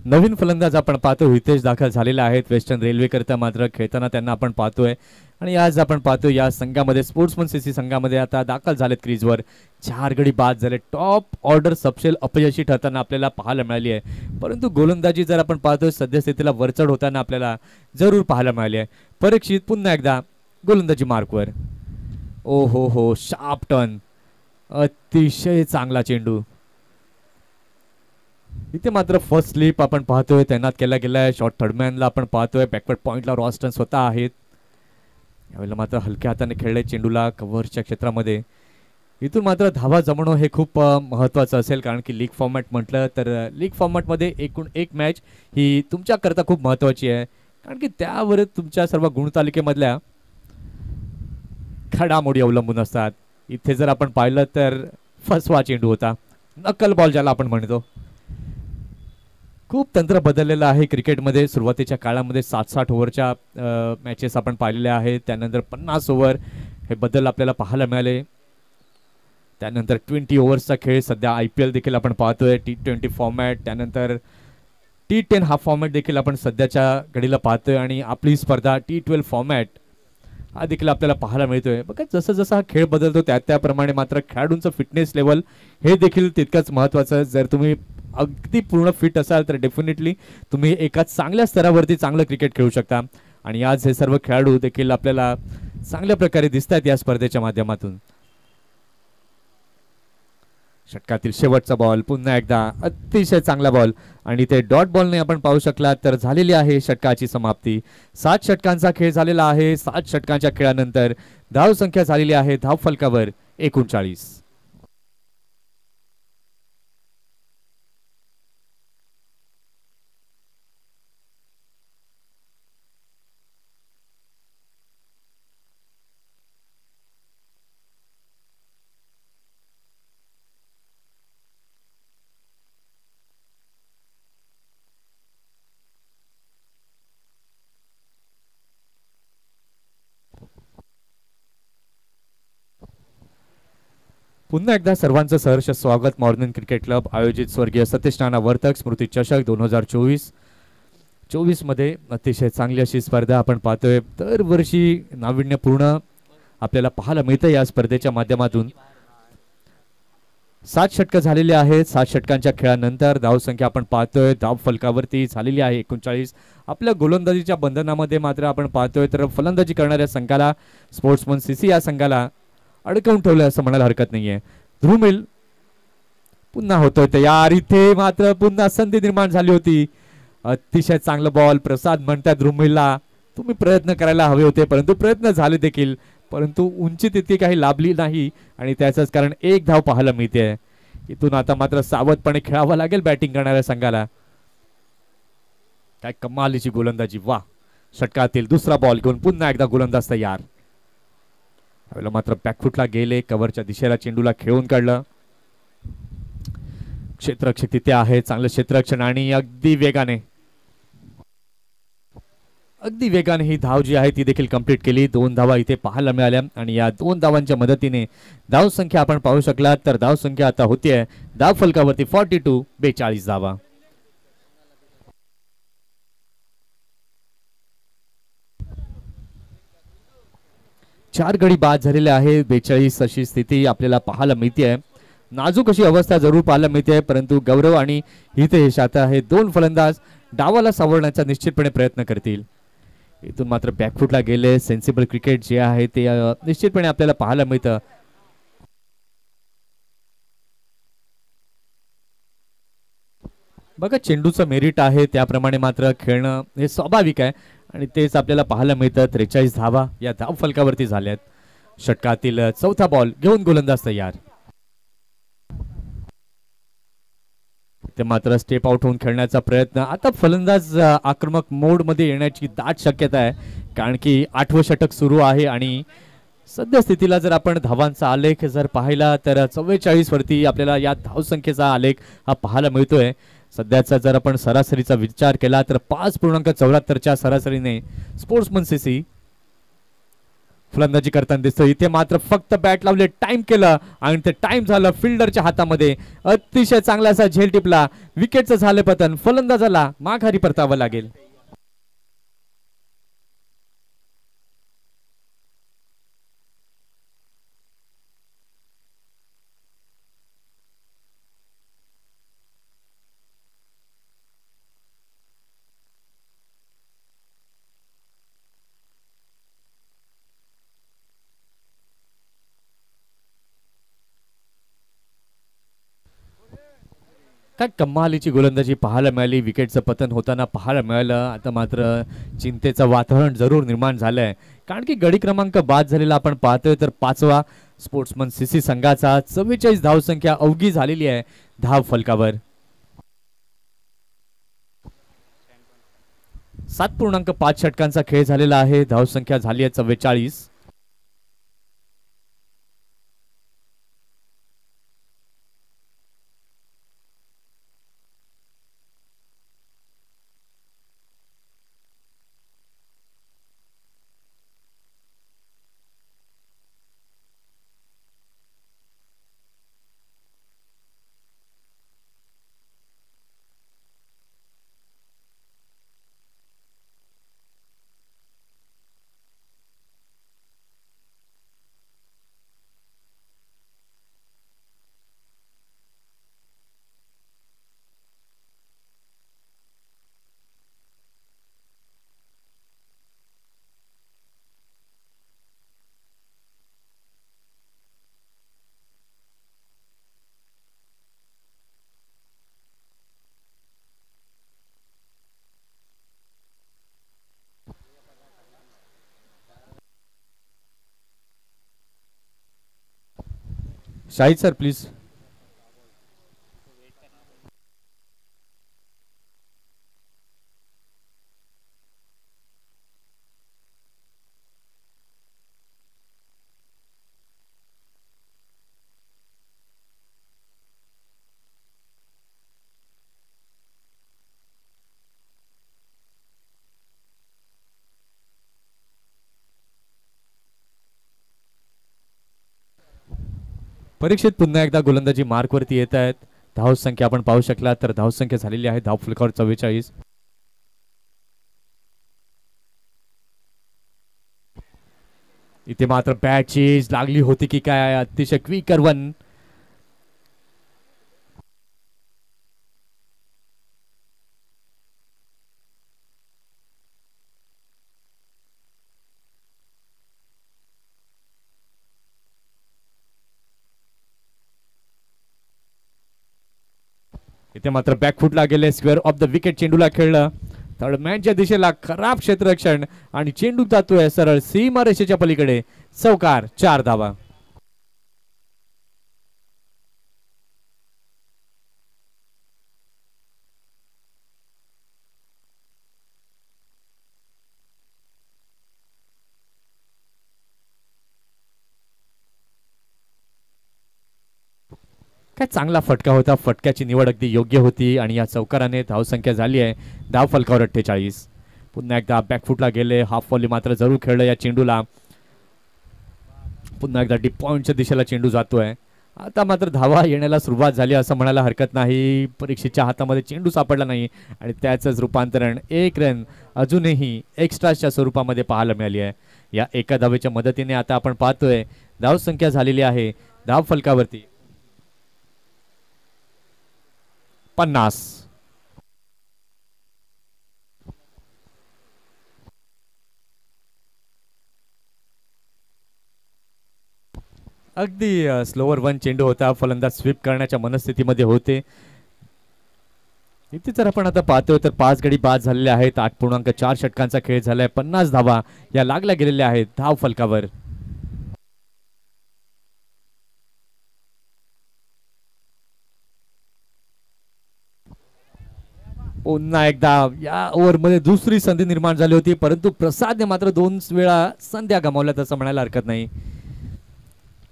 नवीन फलंदाज आपण पाहतो हितेश दाखल झालेला आहेत वेस्टर्न रेल्वे करता. मात्र खेळताना त्यांना आपण पाहतोय आणि आज आपण पाहतो या संघामध्ये स्पोर्ट्समन सीसी संघामध्ये आता दाखल झालेत क्रीजवर. 4 गडी बाद झाले. टॉप ऑर्डर सबशेल अपयशी ठरताना आपल्याला पाहायला मिळाली आहे. परंतु गोलंदाजी जर आपण पाहतोय सद्यस्थितीला वरचढ होताना आपल्याला जरूर पाहायला मिळाली आहे. परीक्षित पुन्हा एकदा गोलंदाजी मार्कवर. ओ हो शार्प टर्न. अतिशय चांगला चेंडू. इथे मात्र फर्स्ट स्लिप आपण पाहतोय तैनात केला गेलाय. शॉर्ट थर्डमॅनला आपण पाहतोय. बॅकवर्ड पॉइंटला रॉस्टन स्वतः आहेत. यावेळेला मात्र हलक्या हाताने खेळले चेंडूला कव्हरच्या क्षेत्रामध्ये. इथून मात्र धावा जमवणं हे खूप महत्त्वाचं असेल कारण की लीग फॉर्मॅट म्हटलं तर लीग फॉर्मॅटमध्ये एकूण एक मॅच ही तुमच्याकरता खूप महत्त्वाची आहे कारण की त्यावर तुमच्या सर्व गुणतालिकेमधल्या घडामोडी अवलंबून असतात. इथे जर आपण पाहिलं तर फसवा चेंडू होता. नकल बॉल ज्याला आपण म्हणतो. खूप तंत्र बदललेलं आहे क्रिकेटमध्ये. सुरुवातीच्या काळामध्ये 60-60 ओव्हरच्या मॅचेस आपण पाहिलेल्या आहेत. त्यानंतर 50 ओव्हर हे बदल आपल्याला पाहायला मिळाले. त्यानंतर 20 ओव्हर्सचा खेळ सध्या IPL देखील आपण पाहतोय. T20 फॉर्मॅट त्यानंतर T10 हा फॉर्मॅट देखील आपण सध्याच्या घडीला पाहतोय आणि आपली स्पर्धा T12 फॉर्मॅट हा देखील आपल्याला पाहायला मिळतोय. बघा जसं जसं हा खेळ बदलतो त्याप्रमाणे मात्र खेळाडूंचं फिटनेस लेवल हे देखील तितकंच महत्त्वाचं. जर तुम्ही अगदी पूर्ण फिट असाल तर डेफिनेटली तुम्ही एका चांगल्या स्तरावरती चांगलं क्रिकेट खेळू शकता आणि आज हे सर्व खेळाडू देखील आपल्याला चांगल्या प्रकारे दिसत आहेत या स्पर्धेच्या माध्यमातून. षटकातील शेवटचा बॉल पुन्हा एकदा अतिशय चांगला बॉल आणि ते डॉट बॉलने आपण पाहू शकला तर झालेली आहे षटकाची समाप्ती. 7 षटकांचा खेळ झालेला आहे. 7 षटकांच्या खेळानंतर धाव संख्या झालेली आहे धाव फलकावर 39. पुन्हा एकदा सर्वांचं सहर्ष स्वागत. मॉर्निंग क्रिकेट क्लब आयोजित स्वर्गीय सतीश नाना वर्तक स्मृती चषक 2024 मध्ये अतिशय चांगली अशी स्पर्धा आपण पाहतोय. दरवर्षी नाविन्यपूर्ण आपल्याला पाहायला मिळतं या स्पर्धेच्या माध्यमातून. 7 षटकं झालेली आहेत. 7 षटकांच्या खेळानंतर धावसंख्या आपण पाहतोय धाव फलकावरती झालेली आहे 39. आपल्या गोलंदाजीच्या बंधनामध्ये मात्र आपण पाहतोय तर फलंदाजी करणाऱ्या संघाला स्पोर्ट्समन सीसी या संघाला अडकवून ठेवलं असं म्हणायला हरकत नाहीये. ध्रुव मिल पुन्हा होतोय तयार. इथे मात्र पुन्हा संधी निर्माण झाली होती. अतिशय चांगलं बॉल. प्रसाद म्हणतात ध्रुव मिलला तुम्ही प्रयत्न करायला हवे होते, परंतु प्रयत्न झाले देखील, परंतु उंची तितकी काही लाभली नाही आणि त्याचंच कारण एक धाव पाहायला मिळते. इथून आता मात्र सावधपणे खेळावं लागेल बॅटिंग करणाऱ्या संघाला. काय कमालीची गोलंदाजी. वा. षटकातील दुसरा बॉल घेऊन पुन्हा एकदा गोलंदाज तयार. यावेळेला मात्र बॅकफुटला गेले. कव्हरच्या दिशेला चेंडूला खेळून काढलं. क्षेत्ररक्षक तिथे आहे. चांगलं क्षेत्ररक्षण आणि अगदी वेगाने ही धाव जी आहे ती देखील कंप्लीट केली. 2 धावा इथे पाहायला मिळाल्या आणि या 2 धावांच्या मदतीने धाव संख्या आपण पाहू शकलात तर धाव संख्या आता होतीये धाव फलकावरती 42 धावा. चार गडी बाद झालेले आहे. 42 अशी स्थिती आपल्याला पाहायला मिळते. नाजूक अशी अवस्था जरूर पाहायला मिळते, परंतु गौरव आणि हितेश आता हे 2 फलंदाज डावाला सावरण्याचा निश्चितपणे प्रयत्न करतील. इथून मात्र बॅकफुटला गेले. सेन्सिबल क्रिकेट जे आहे ते निश्चितपणे आपल्याला पाहायला मिळतं. बघा चेंडूचं मेरिट आहे त्याप्रमाणे मात्र खेळणं हे स्वाभाविक आहे आणि तेच आपल्याला पाहायला मिळतं. 43 धावा या धाव फलकावरती झाल्यात. षटकातील चौथा बॉल घेऊन गोलंदाज तयार. ते मात्र स्टेप आउट होऊन खेळण्याचा प्रयत्न. आता फलंदाज आक्रमक मोड मध्ये येण्याची दाट शक्यता आहे, कारण की 8वं षटक सुरू आहे आणि सध्या स्थितीला जर आपण धावांचा आलेख जर पाहिला तर 44 वरती आपल्याला या धावसंख्येचा आलेख हा पाहायला मिळतोय. सध्याचा जर आपण सरासरीचा विचार केला तर 5.74च्या सरासरीने स्पोर्ट्समन सीसी फलंदाजी करताना दिसतो. इथे मात्र फक्त बॅट लावले, टाइम केलं आणि ते टाइम झालं फिल्डरच्या हातामध्ये. अतिशय चांगला असा झेल टिपला. विकेटचं झालं पतन. फलंदाजाला माघारी परतावं लागेल. काय कमालीची गोलंदाजी पाहायला मिळाली. विकेटचं पतन होताना पाहायला मिळालं. आता मात्र चिंतेचं वातावरण जरूर निर्माण झालंय, कारण की गडी क्रमांक बाद झालेला आपण पाहतोय तर 5वा स्पोर्ट्समन सीसी संघाचा 44 धावसंख्या अवघी झालेली आहे धाव फलकावर. 7.5 षटकांचा खेळ झालेला आहे. धावसंख्या झाली आहे 44. Shahid sir please. परीक्षित पुन्हा एकदा गोलंदाजी मार्कवरती येत आहेत. धाव संख्या आपण पाहू शकला तर धाव संख्या झालेली आहे धाव फलकावर 44. इथे मात्र बॅट चेज लागली होती की काय, अतिशय क्विकर वन. इथे मात्र बॅकफुटला गेले, स्क्वेअर ऑफ द विकेट चेंडूला खेळलं. थर्डमॅनच्या दिशेला खराब क्षेत्ररक्षण आणि चेंडू जातोय सरळ सीमारेषेच्या पलीकडे. चौकार, 4 धावा. काय चांगला फटका होता, फटक्याची निवड अगदी योग्य होती आणि या चौकाराने धावसंख्या झाली आहे धाव फलकावर 48. पुन्हा एकदा बॅकफुटला गेले, हाफ व्हॉली मात्र जरूर खेळलं या चेंडूला. पुन्हा एकदा डीप पॉइंटच्या दिशेला चेंडू जातोय. आता मात्र धावा येण्याला सुरुवात झाली असं म्हणायला हरकत नाही. परीक्षेच्या हातामध्ये चेंडू सापडला नाही आणि त्याचंच रूपांतरण 1 रन अजूनही एक्स्ट्राच्या स्वरूपामध्ये पाहायला मिळाली आहे. या एका धावेच्या मदतीने आता आपण पाहतोय धाव संख्या झालेली आहे धाव फलकावरती 50. अगदी स्लोवर वन चेंडू होता, फलंदाज स्वीप करण्याच्या मनस्थितीमध्ये होते. इथे जर आपण आता पाहतोय तर 5 गडी बाद झालेले आहेत. 8.4 षटकांचा खेळ झालाय. 50 धावा या लागल्या गेलेल्या आहेत धाव फलकावर. पुन्हा एकदा या ओव्हरमध्ये दुसरी संधी निर्माण झाली होती, परंतु प्रसादने मात्र 2 वेळा संध्या गमावल्यात असं म्हणायला हरकत नाही.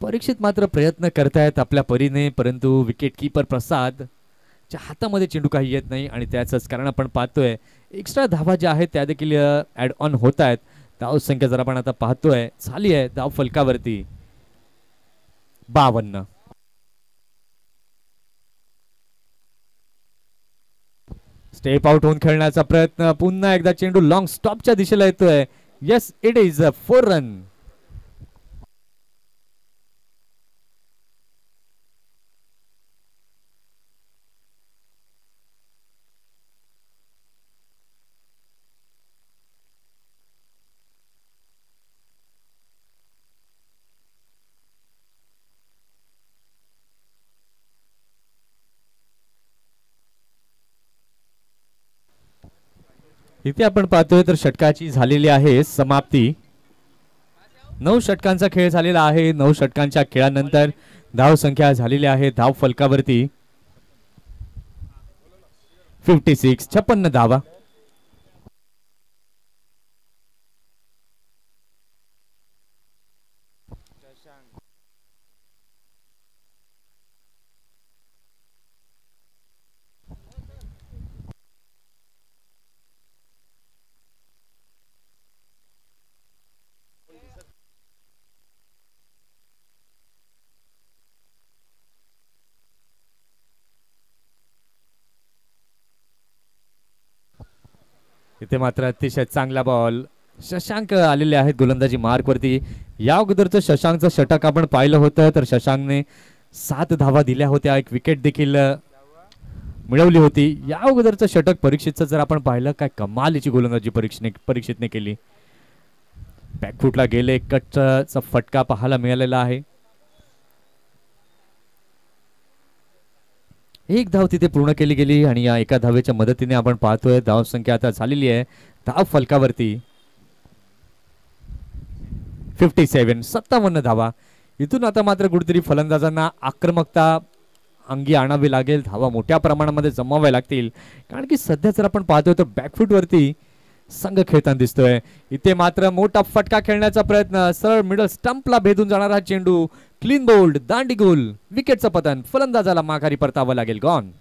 परीक्षित मात्र प्रयत्न करतायत आपल्या परीने, परंतु विकेट कीपर प्रसाद च्या हातामध्ये चेंडू काही येत नाही आणि त्याचंच कारण आपण पाहतोय एक्स्ट्रा धावा ज्या आहेत त्या देखील ऍड ऑन होत आहेत. धाव संख्या जर आपण आता पाहतोय झाली आहे धाव फलकावरती 52. स्टेप आउट होऊन खेळण्याचा प्रयत्न, पुन्हा एकदा चेंडू लॉंग स्टॉपच्या दिशेला येतोय. Yes, it is 4 run. इथे आपण पाहतोय तर षटकाची झालेली आहे समाप्ती. 9 षटकांचा खेळ झालेला आहे. 9 षटकांच्या खेळानंतर धाव संख्या झालेली आहे धाव फलकावरती 56. 56 धावा. इथे मात्र अतिशय चांगला बॉल, शशांक आलेले आहेत गोलंदाजी मार्कवरती. या अगोदरचं शशांकचं षटक आपण पाहिलं होतं तर शशांकने 7 धावा दिल्या होत्या, एक विकेट देखील मिळवली होती. या अगोदरचं षटक परीक्षितचं जर आपण पाहिलं काय कमालीची गोलंदाजी परीक्षितने केली. बॅकफुटला गेले, कटचा फटका पाहायला मिळालेला आहे. एक धाव तिथे पूर्ण केली गेली आणि या एका धावेच्या मदतीने आपण पाहतोय धाव संख्या आता झालेली आहे धाव फलकावरती 57. 57 धावा. इथून आता मात्र कुठेतरी फलंदाजांना आक्रमकता अंगी आणावी लागेल, धावा मोठ्या प्रमाणामध्ये जमाव्या लागतील, कारण की सध्या जर आपण पाहतोय तर बॅकफुट वरती संघ खेळताना दिसतोय. इथे मात्र मोठा फटका खेळण्याचा प्रयत्न, सरळ मिडल स्टंपला भेदून जाणारा चेंडू, क्लीन बोल्ड, दांडी गोल, विकेटचं पतन, फलंदाजाला माघारी परतावं लागेल. गॉन.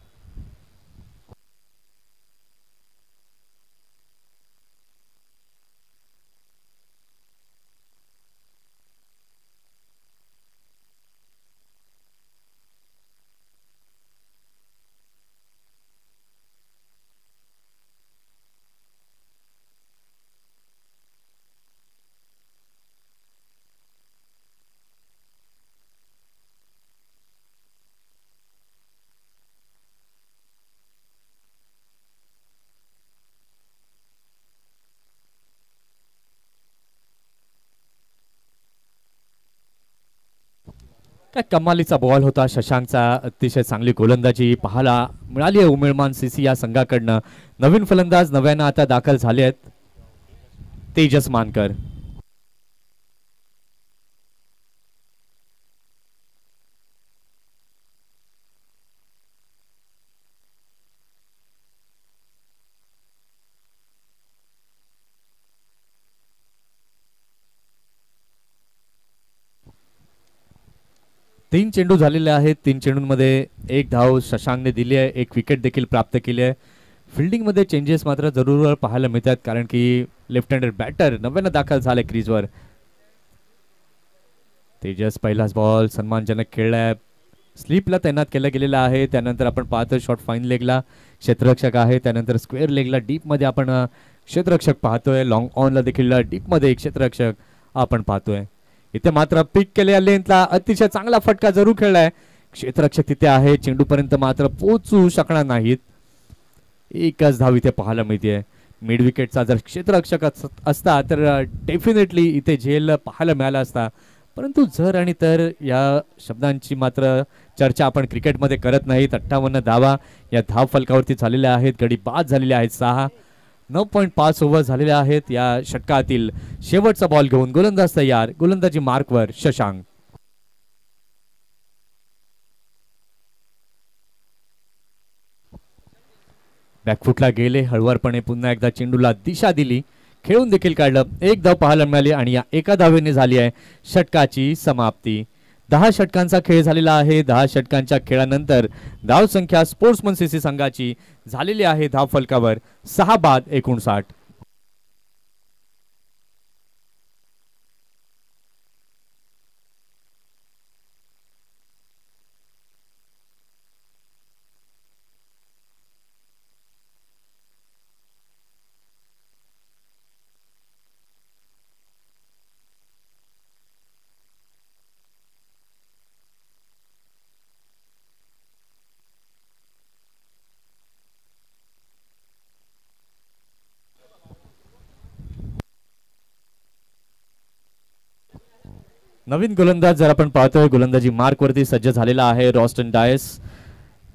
काय कमालीचा बॉल होता शशांकचा. अतिशय चांगली गोलंदाजी पाहायला मिळाली आहे उमेळमान सीसी या संघाकडनं. नवीन फलंदाज नव्यानं आता दाखल झाले आहेत, तेजस मानकर. तीन चेंडू झालेले आहेत. 3 चेंडूंमध्ये 1 धाव शशांकने दिली आहे, 1 विकेट देखील प्राप्त केली आहे. फिल्डिंगमध्ये चेंजेस मात्र जरूर पाहायला मिळतात, कारण की लेफ्ट हँडेड बॅटर नव्यानं दाखल झाले क्रीजवर. तेजस पहिलाच बॉल सन्मानजनक खेळलाय, स्लीपला तैनात केला गेलेला आहे. त्यानंतर आपण पाहतो शॉर्ट फाईन लेगला क्षेत्ररक्षक आहे, त्यानंतर स्क्वेअर लेगला डीपमध्ये आपण क्षेत्ररक्षक पाहतोय. लॉंग ऑनला देखील डीपमध्ये एक क्षेत्ररक्षक आपण पाहतोय. इथे मात्र पिक केलेल्या लेंथला अतिशय चांगला फटका जरूर खेळलाय. क्षेत्ररक्षक तिथे आहे, चेंडूपर्यंत मात्र पोहोचू शकणार नाहीत. एकच धाव इथे पाहायला मिळते. मिड विकेटचा जर क्षेत्ररक्षक असता तर डेफिनेटली इथे झेल पाहायला मिळाला असता, परंतु जर आणि तर या शब्दांची मात्र चर्चा आपण क्रिकेटमध्ये करत नाहीत. 58 धावा या धाव फलकावरती झालेल्या आहेत. गडी बाद झालेले आहेत 6. 9.5 ओव्हर झालेले आहेत. या षटकातील शेवटचा बॉल घेऊन गोलंदाज तयार. गोलंदाजी मार्कवर शशांक. बॅकफुटला गेले हळुवारपणे, पुन्हा एकदा चेंडूला दिशा दिली, खेळून देखील काढलं. 1 धाव पाहायला मिळाली आणि या एका धावेने झाली आहे षटकाची समाप्ती. 10 षटकांचा खेळ झालेला आहे. 10 षटकांच्या खेळानंतर धाव संख्या स्पोर्ट्समन सीसी संघाची झालेली आहे धाव फलकावर 6 बाद 59. नवीन गोलंदाज जर आपण पाहतोय, गोलंदाजी मार्क वरती सज्ज झालेला आहे रॉस्टन डायस,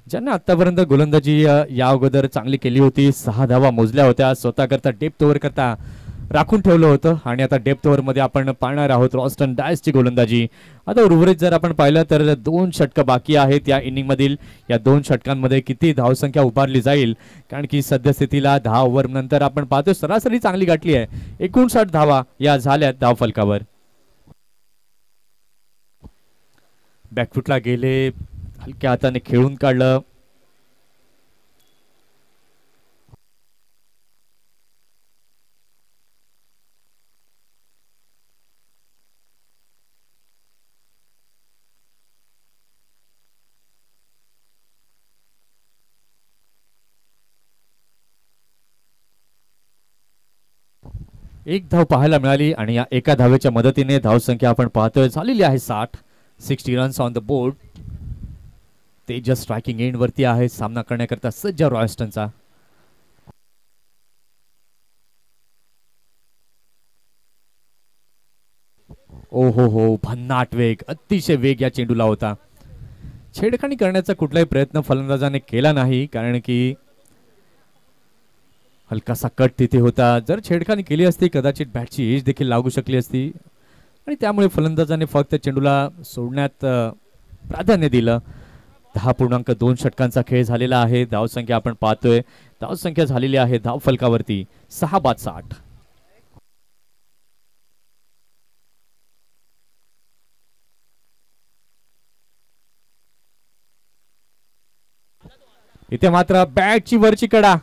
ज्यांनी आतापर्यंत गोलंदाजी या अगोदर चांगली केली होती. 6 धावा मोजल्या होत्या. स्वतः करता डेप्थ ओव्हर करता राखून ठेवलं होतं आणि आता डेप्थ ओव्हर मध्ये आपण पाहणार आहोत रॉस्टन डायसची गोलंदाजी. आता उर्वरित जर आपण पाहिलं तर 2 षटकं बाकी आहेत या इनिंग मधील. या 2 षटकांमध्ये किती धावसंख्या उभारली जाईल, कारण की सद्यस्थितीला 10 ओव्हर नंतर आपण पाहतोय सरासरी चांगली गाठली आहे. 59 धावा या झाल्यात धाव फलकावर. बॅकफुटला गेले, हलक्या हाताने खेळून काढलं. एक धाव पाहायला मिळाली आणि या एका धावेच्या मदतीने धावसंख्या आपण पाहतोय झालेली आहे 60. 60 runs on the board. Tejas striking end वरती आहे, सामना करण्याकरता सज्ज रॉयस्टनचा. ओ हो, भन्नाट वेग, अतिशय वेग या चेंडूला होता. छेडखानी करण्याचा कुठलाही प्रयत्न फलंदाजाने केला नाही, कारण की हलकासा कट तिथे होता. जर छेडखानी केली असती कदाचित बॅटची एज देखील लागू शकली असती आणि त्यामुळे फलंदाजाने फक्त चेंडूला सोडण्यात प्राधान्य दिलं. 10.2 षटकांचा खेळ झालेला आहे. धावसंख्या आपण पाहतोय, धावसंख्या झालेली आहे धाव फलकावरती 6 बाद 60. इथे मात्र बॅटची वरची कडा,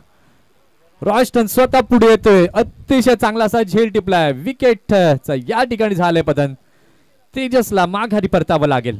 रॉयस्टन स्वतः पुढे येतोय. अतिशय चांगला असा झेल टिपलाय. विकेट या ठिकाणी झालंय पतन. तेजसला माघारी परतावं लागेल.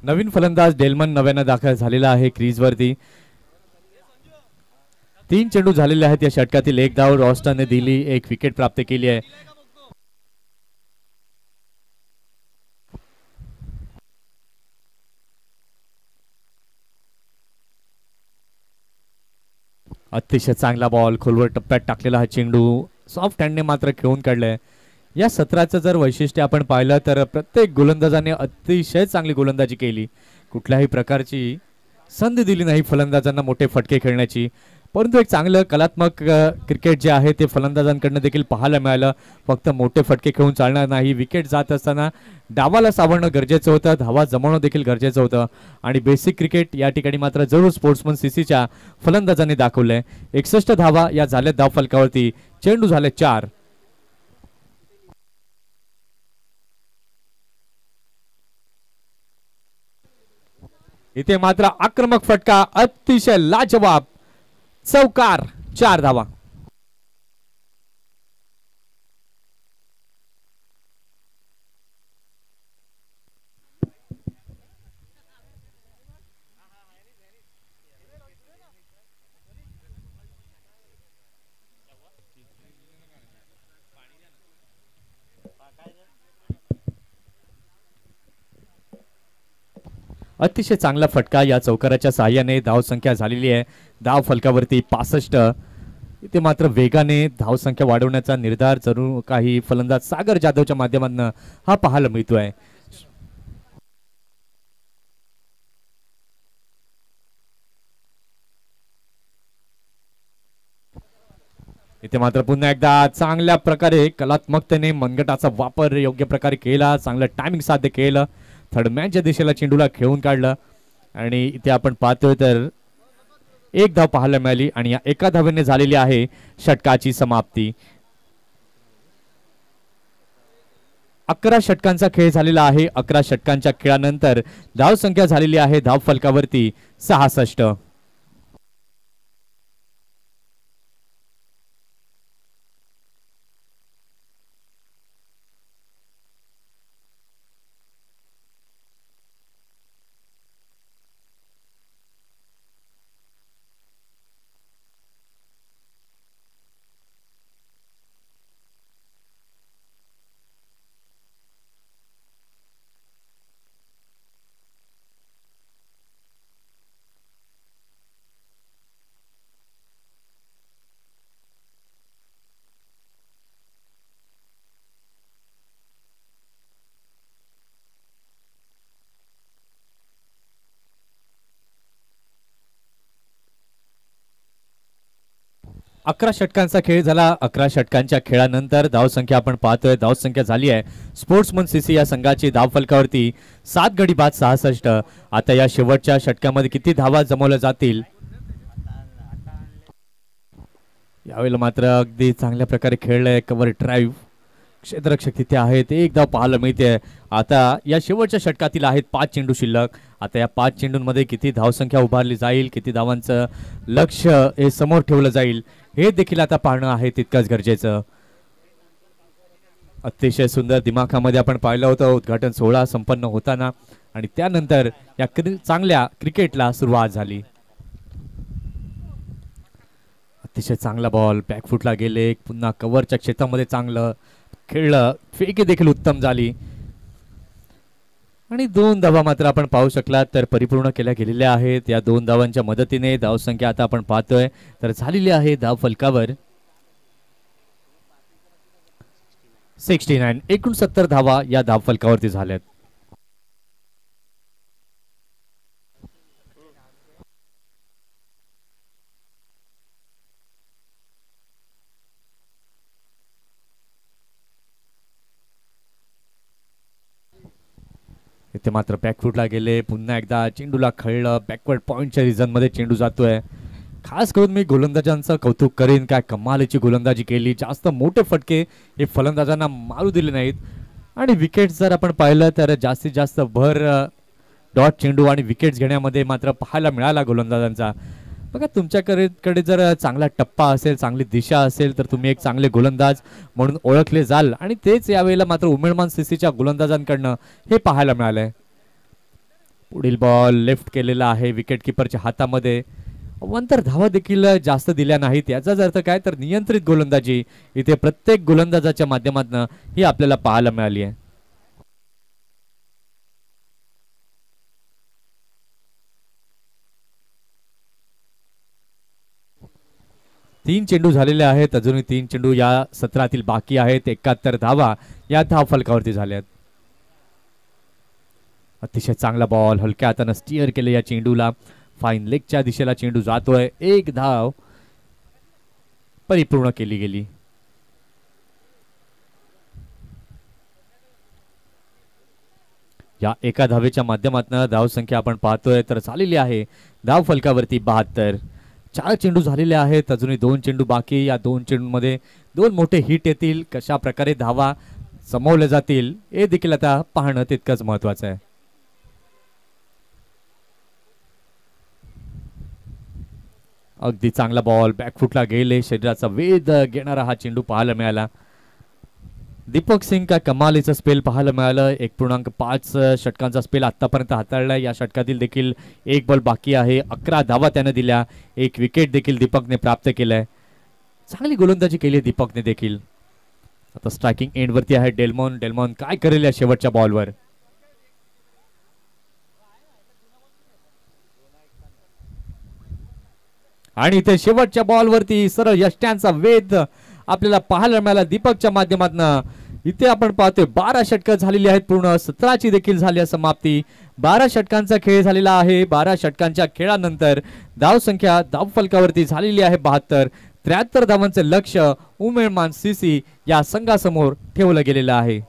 नवीन फलंदाज डेल्मन नव्यानं दाखल झालेला आहे क्रीजवरती. 3 चेंडू झालेले आहेत या षटकातील. 1 धाव रॉस्टनने दिली, 1 विकेट प्राप्त केली आहे. अतिशय चांगला बॉल खोलवर टप्प्यात टाकलेला हा चेंडू सॉफ्ट हँडने मात्र खेळून काढलाय. या सत्राचं जर वैशिष्ट्य आपण पाहिलं तर प्रत्येक गोलंदाजाने अतिशय चांगली गोलंदाजी केली. कुठल्याही प्रकारची संधी दिली नाही फलंदाजांना मोठे फटके खेळण्याची. परंतु एक चांगलं कलात्मक क्रिकेट जे आहे ते फलंदाजांकडनं देखील पाहायला मिळालं. फक्त मोठे फटके खेळून चालणार नाही. विकेट जात असताना डावाला सावरणं गरजेचं होतं, धावा जमवणं देखील गरजेचं होतं. आणि बेसिक क्रिकेट या ठिकाणी मात्र जरूर स्पोर्ट्समन सीसीच्या फलंदाजांनी दाखवलंय. 61 धावा या झाल्यात धाव फलकावरती. चेंडू झाले 4. इथे मात्र आक्रमक फटका, अतिशय लाजवाब चौकार. 4 धावा. अतिशय चांगला फटका या चौकाराच्या साहाय्याने धावसंख्या झालेली आहे धाव फलकावरती 65. इथे मात्र वेगाने धावसंख्या वाढवण्याचा निर्धार जरूर काही फलंदाज सागर जाधवच्या माध्यमातून हा पाहायला मिळतोय. इथे मात्र पुन्हा एकदा चांगल्या प्रकारे कलात्मकतेने मनगटाचा वापर योग्य प्रकारे केला. चांगलं टायमिंग साध्य केलं. थर्डमॅनच्या दिशेला चेंडूला खेळून काढलं आणि इथे आपण पाहतोय तर 1 धाव पाहायला मिळाली आणि या एका धावेने झालेली आहे षटकाची समाप्ती. 11 षटकांचा खेळ झालेला आहे. 11 षटकांच्या खेळानंतर धाव संख्या झालेली आहे धाव फलकावरती 66. अकरा षटकांचा खेळ झाला. 11 षटकांच्या खेळानंतर धावसंख्या आपण पाहतोय धावसंख्या झाली आहे स्पोर्ट्समन सीसी या संघाची धाव फलकावरती 7 गडी बाद 66. आता या शेवटच्या षटकामध्ये किती धावा जमवल्या जातील यावेळेला मात्र अगदी चांगल्या प्रकारे खेळलंय. कव्हर ड्राईव्ह क्षेत्ररक्षक तिथे आहेत. 1 धाव पाहायला मिळते. आता या शेवटच्या षटकातील आहेत 5 चेंडू शिल्लक. आता या 5 चेंडूंमध्ये किती धावसंख्या उभारली जाईल, किती धावांचं लक्ष हे समोर ठेवलं जाईल हे देखील आता पाहणं आहे तितकंच गरजेचं. अतिशय सुंदर दिमाखामध्ये आपण पाहिलं होतं उद्घाटन सोहळा संपन्न होताना आणि त्यानंतर या चांगल्या क्रिकेटला सुरुवात झाली. अतिशय चांगला बॉल बॅकफुटला गेले. पुन्हा कव्हरच्या क्षेत्रामध्ये चांगलं खेळलं. फेकी देखील उत्तम झाली आणि 2 धावा मात्र आपण पाहू शकलात तर परिपूर्ण केल्या गेलेल्या आहेत. या 2 धावांच्या मदतीने धावसंख्या आता आपण पाहतोय तर झालेली आहे धाव फलकावर 69. 69 धावा या धाव फलकावरती झाल्यात. इथे मात्र बॅकफुटला गेले. पुन्हा एकदा चेंडूला खळलं. बॅकवर्ड पॉइंटच्या रिझन मध्ये चेंडू जातोय. खास करून मी गोलंदाजांचं कौतुक करेन. काय कमालीची गोलंदाजी केली. जास्त मोठे फटके हे फलंदाजांना मारू दिले नाहीत आणि विकेट जर आपण पाहिलं तर जास्तीत जास्त भर डॉट चेंडू आणि विकेट्स घेण्यामध्ये मात्र पाहायला मिळाला गोलंदाजांचा. बघा तुमच्याकडे जर चांगला टप्पा असेल, चांगली दिशा असेल तर तुम्ही एक चांगले गोलंदाज म्हणून ओळखले जाल आणि तेच यावेळेला मात्र उमेदमान सीसीच्या गोलंदाजांकडनं हे पाहायला मिळालंय. पुढील बॉल लेफ्ट केलेला आहे विकेट किपरच्या हातामध्ये. अवांतर धावा देखील जास्त दिल्या नाहीत. याचाच अर्थ काय तर नियंत्रित गोलंदाजी इथे प्रत्येक गोलंदाजाच्या माध्यमातून ही आपल्याला पाहायला मिळाली आहे. तीन चेंडू झालेले आहेत. अजूनही 3 चेंडू या सत्रातील बाकी आहेत. 71 धावा या धाव फलकावरती झाल्यात. अतिशय चांगला बॉल हलक्या हातानं स्टीअर केले या चेंडूला. फाईन लेगच्या दिशेला चेंडू जातोय. एक धाव परिपूर्ण केली गेली. या एका धावेच्या माध्यमातून धाव संख्या आपण पाहतोय तर झालेली आहे धाव फलकावरती 72. 4 चेंडू झालेले आहेत. अजूनही 2 चेंडू बाकी. या 2 चेंडूमध्ये 2 मोठे हिट येतील. कशा प्रकारे धावा समवल्या जातील हे देखील आता पाहणं तितकंच महत्वाचं आहे. अगदी चांगला बॉल बॅकफुटला गेले. शरीराचा वेध घेणारा हा चेंडू पाहायला मिळाला. दीपक सिंग का कमालीचं स्पेल पाहायला मिळालं. 1.5 षटकांचा स्पेल आतापर्यंत हाताळलाय. या षटकातील देखील 1 बॉल बाकी आहे. 11 धावा त्याने दिल्या. 1 विकेट देखील दीपकने प्राप्त केलाय. चांगली गोलंदाजी केली दीपकने देखील. आता स्ट्रायकिंग एंड वरती आहे डेल्मॉन. डेल्मॉन काय करेल या शेवटच्या बॉलवर. आणि इथे शेवटच्या बॉलवरती सरळ यष्ट्यांचा वेध आपल्याला पाहायला मिळाला दीपकच्या माध्यमातून. इथे आपण पाहतोय 12 षटकं झालेली आहेत. पूर्ण 17ची देखील झाली समाप्ती. 12 षटकांचा खेळ झालेला आहे. 12 षटकांच्या खेळानंतर धाव संख्या धाव फलकावरती झालेली आहे 72. 73 धावांचे लक्ष उमेळमान सीसी या संघासमोर ठेवलं गेलेलं आहे.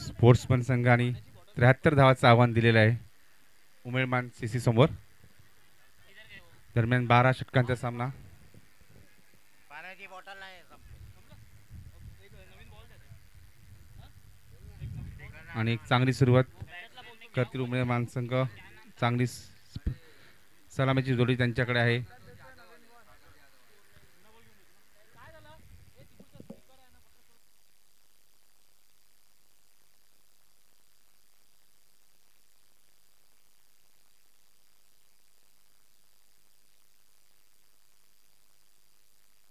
स्पोर्ट्समन संघाने 73 धावाचं आव्हान दिलेलं आहे उमेळमान सीसी समोर. दरम्यान 12 षटकांचा सामना. आणि एक चांगली सुरुवात करतील उमेळमान संघ. चांगली सलामीची जोडी त्यांच्याकडे आहे.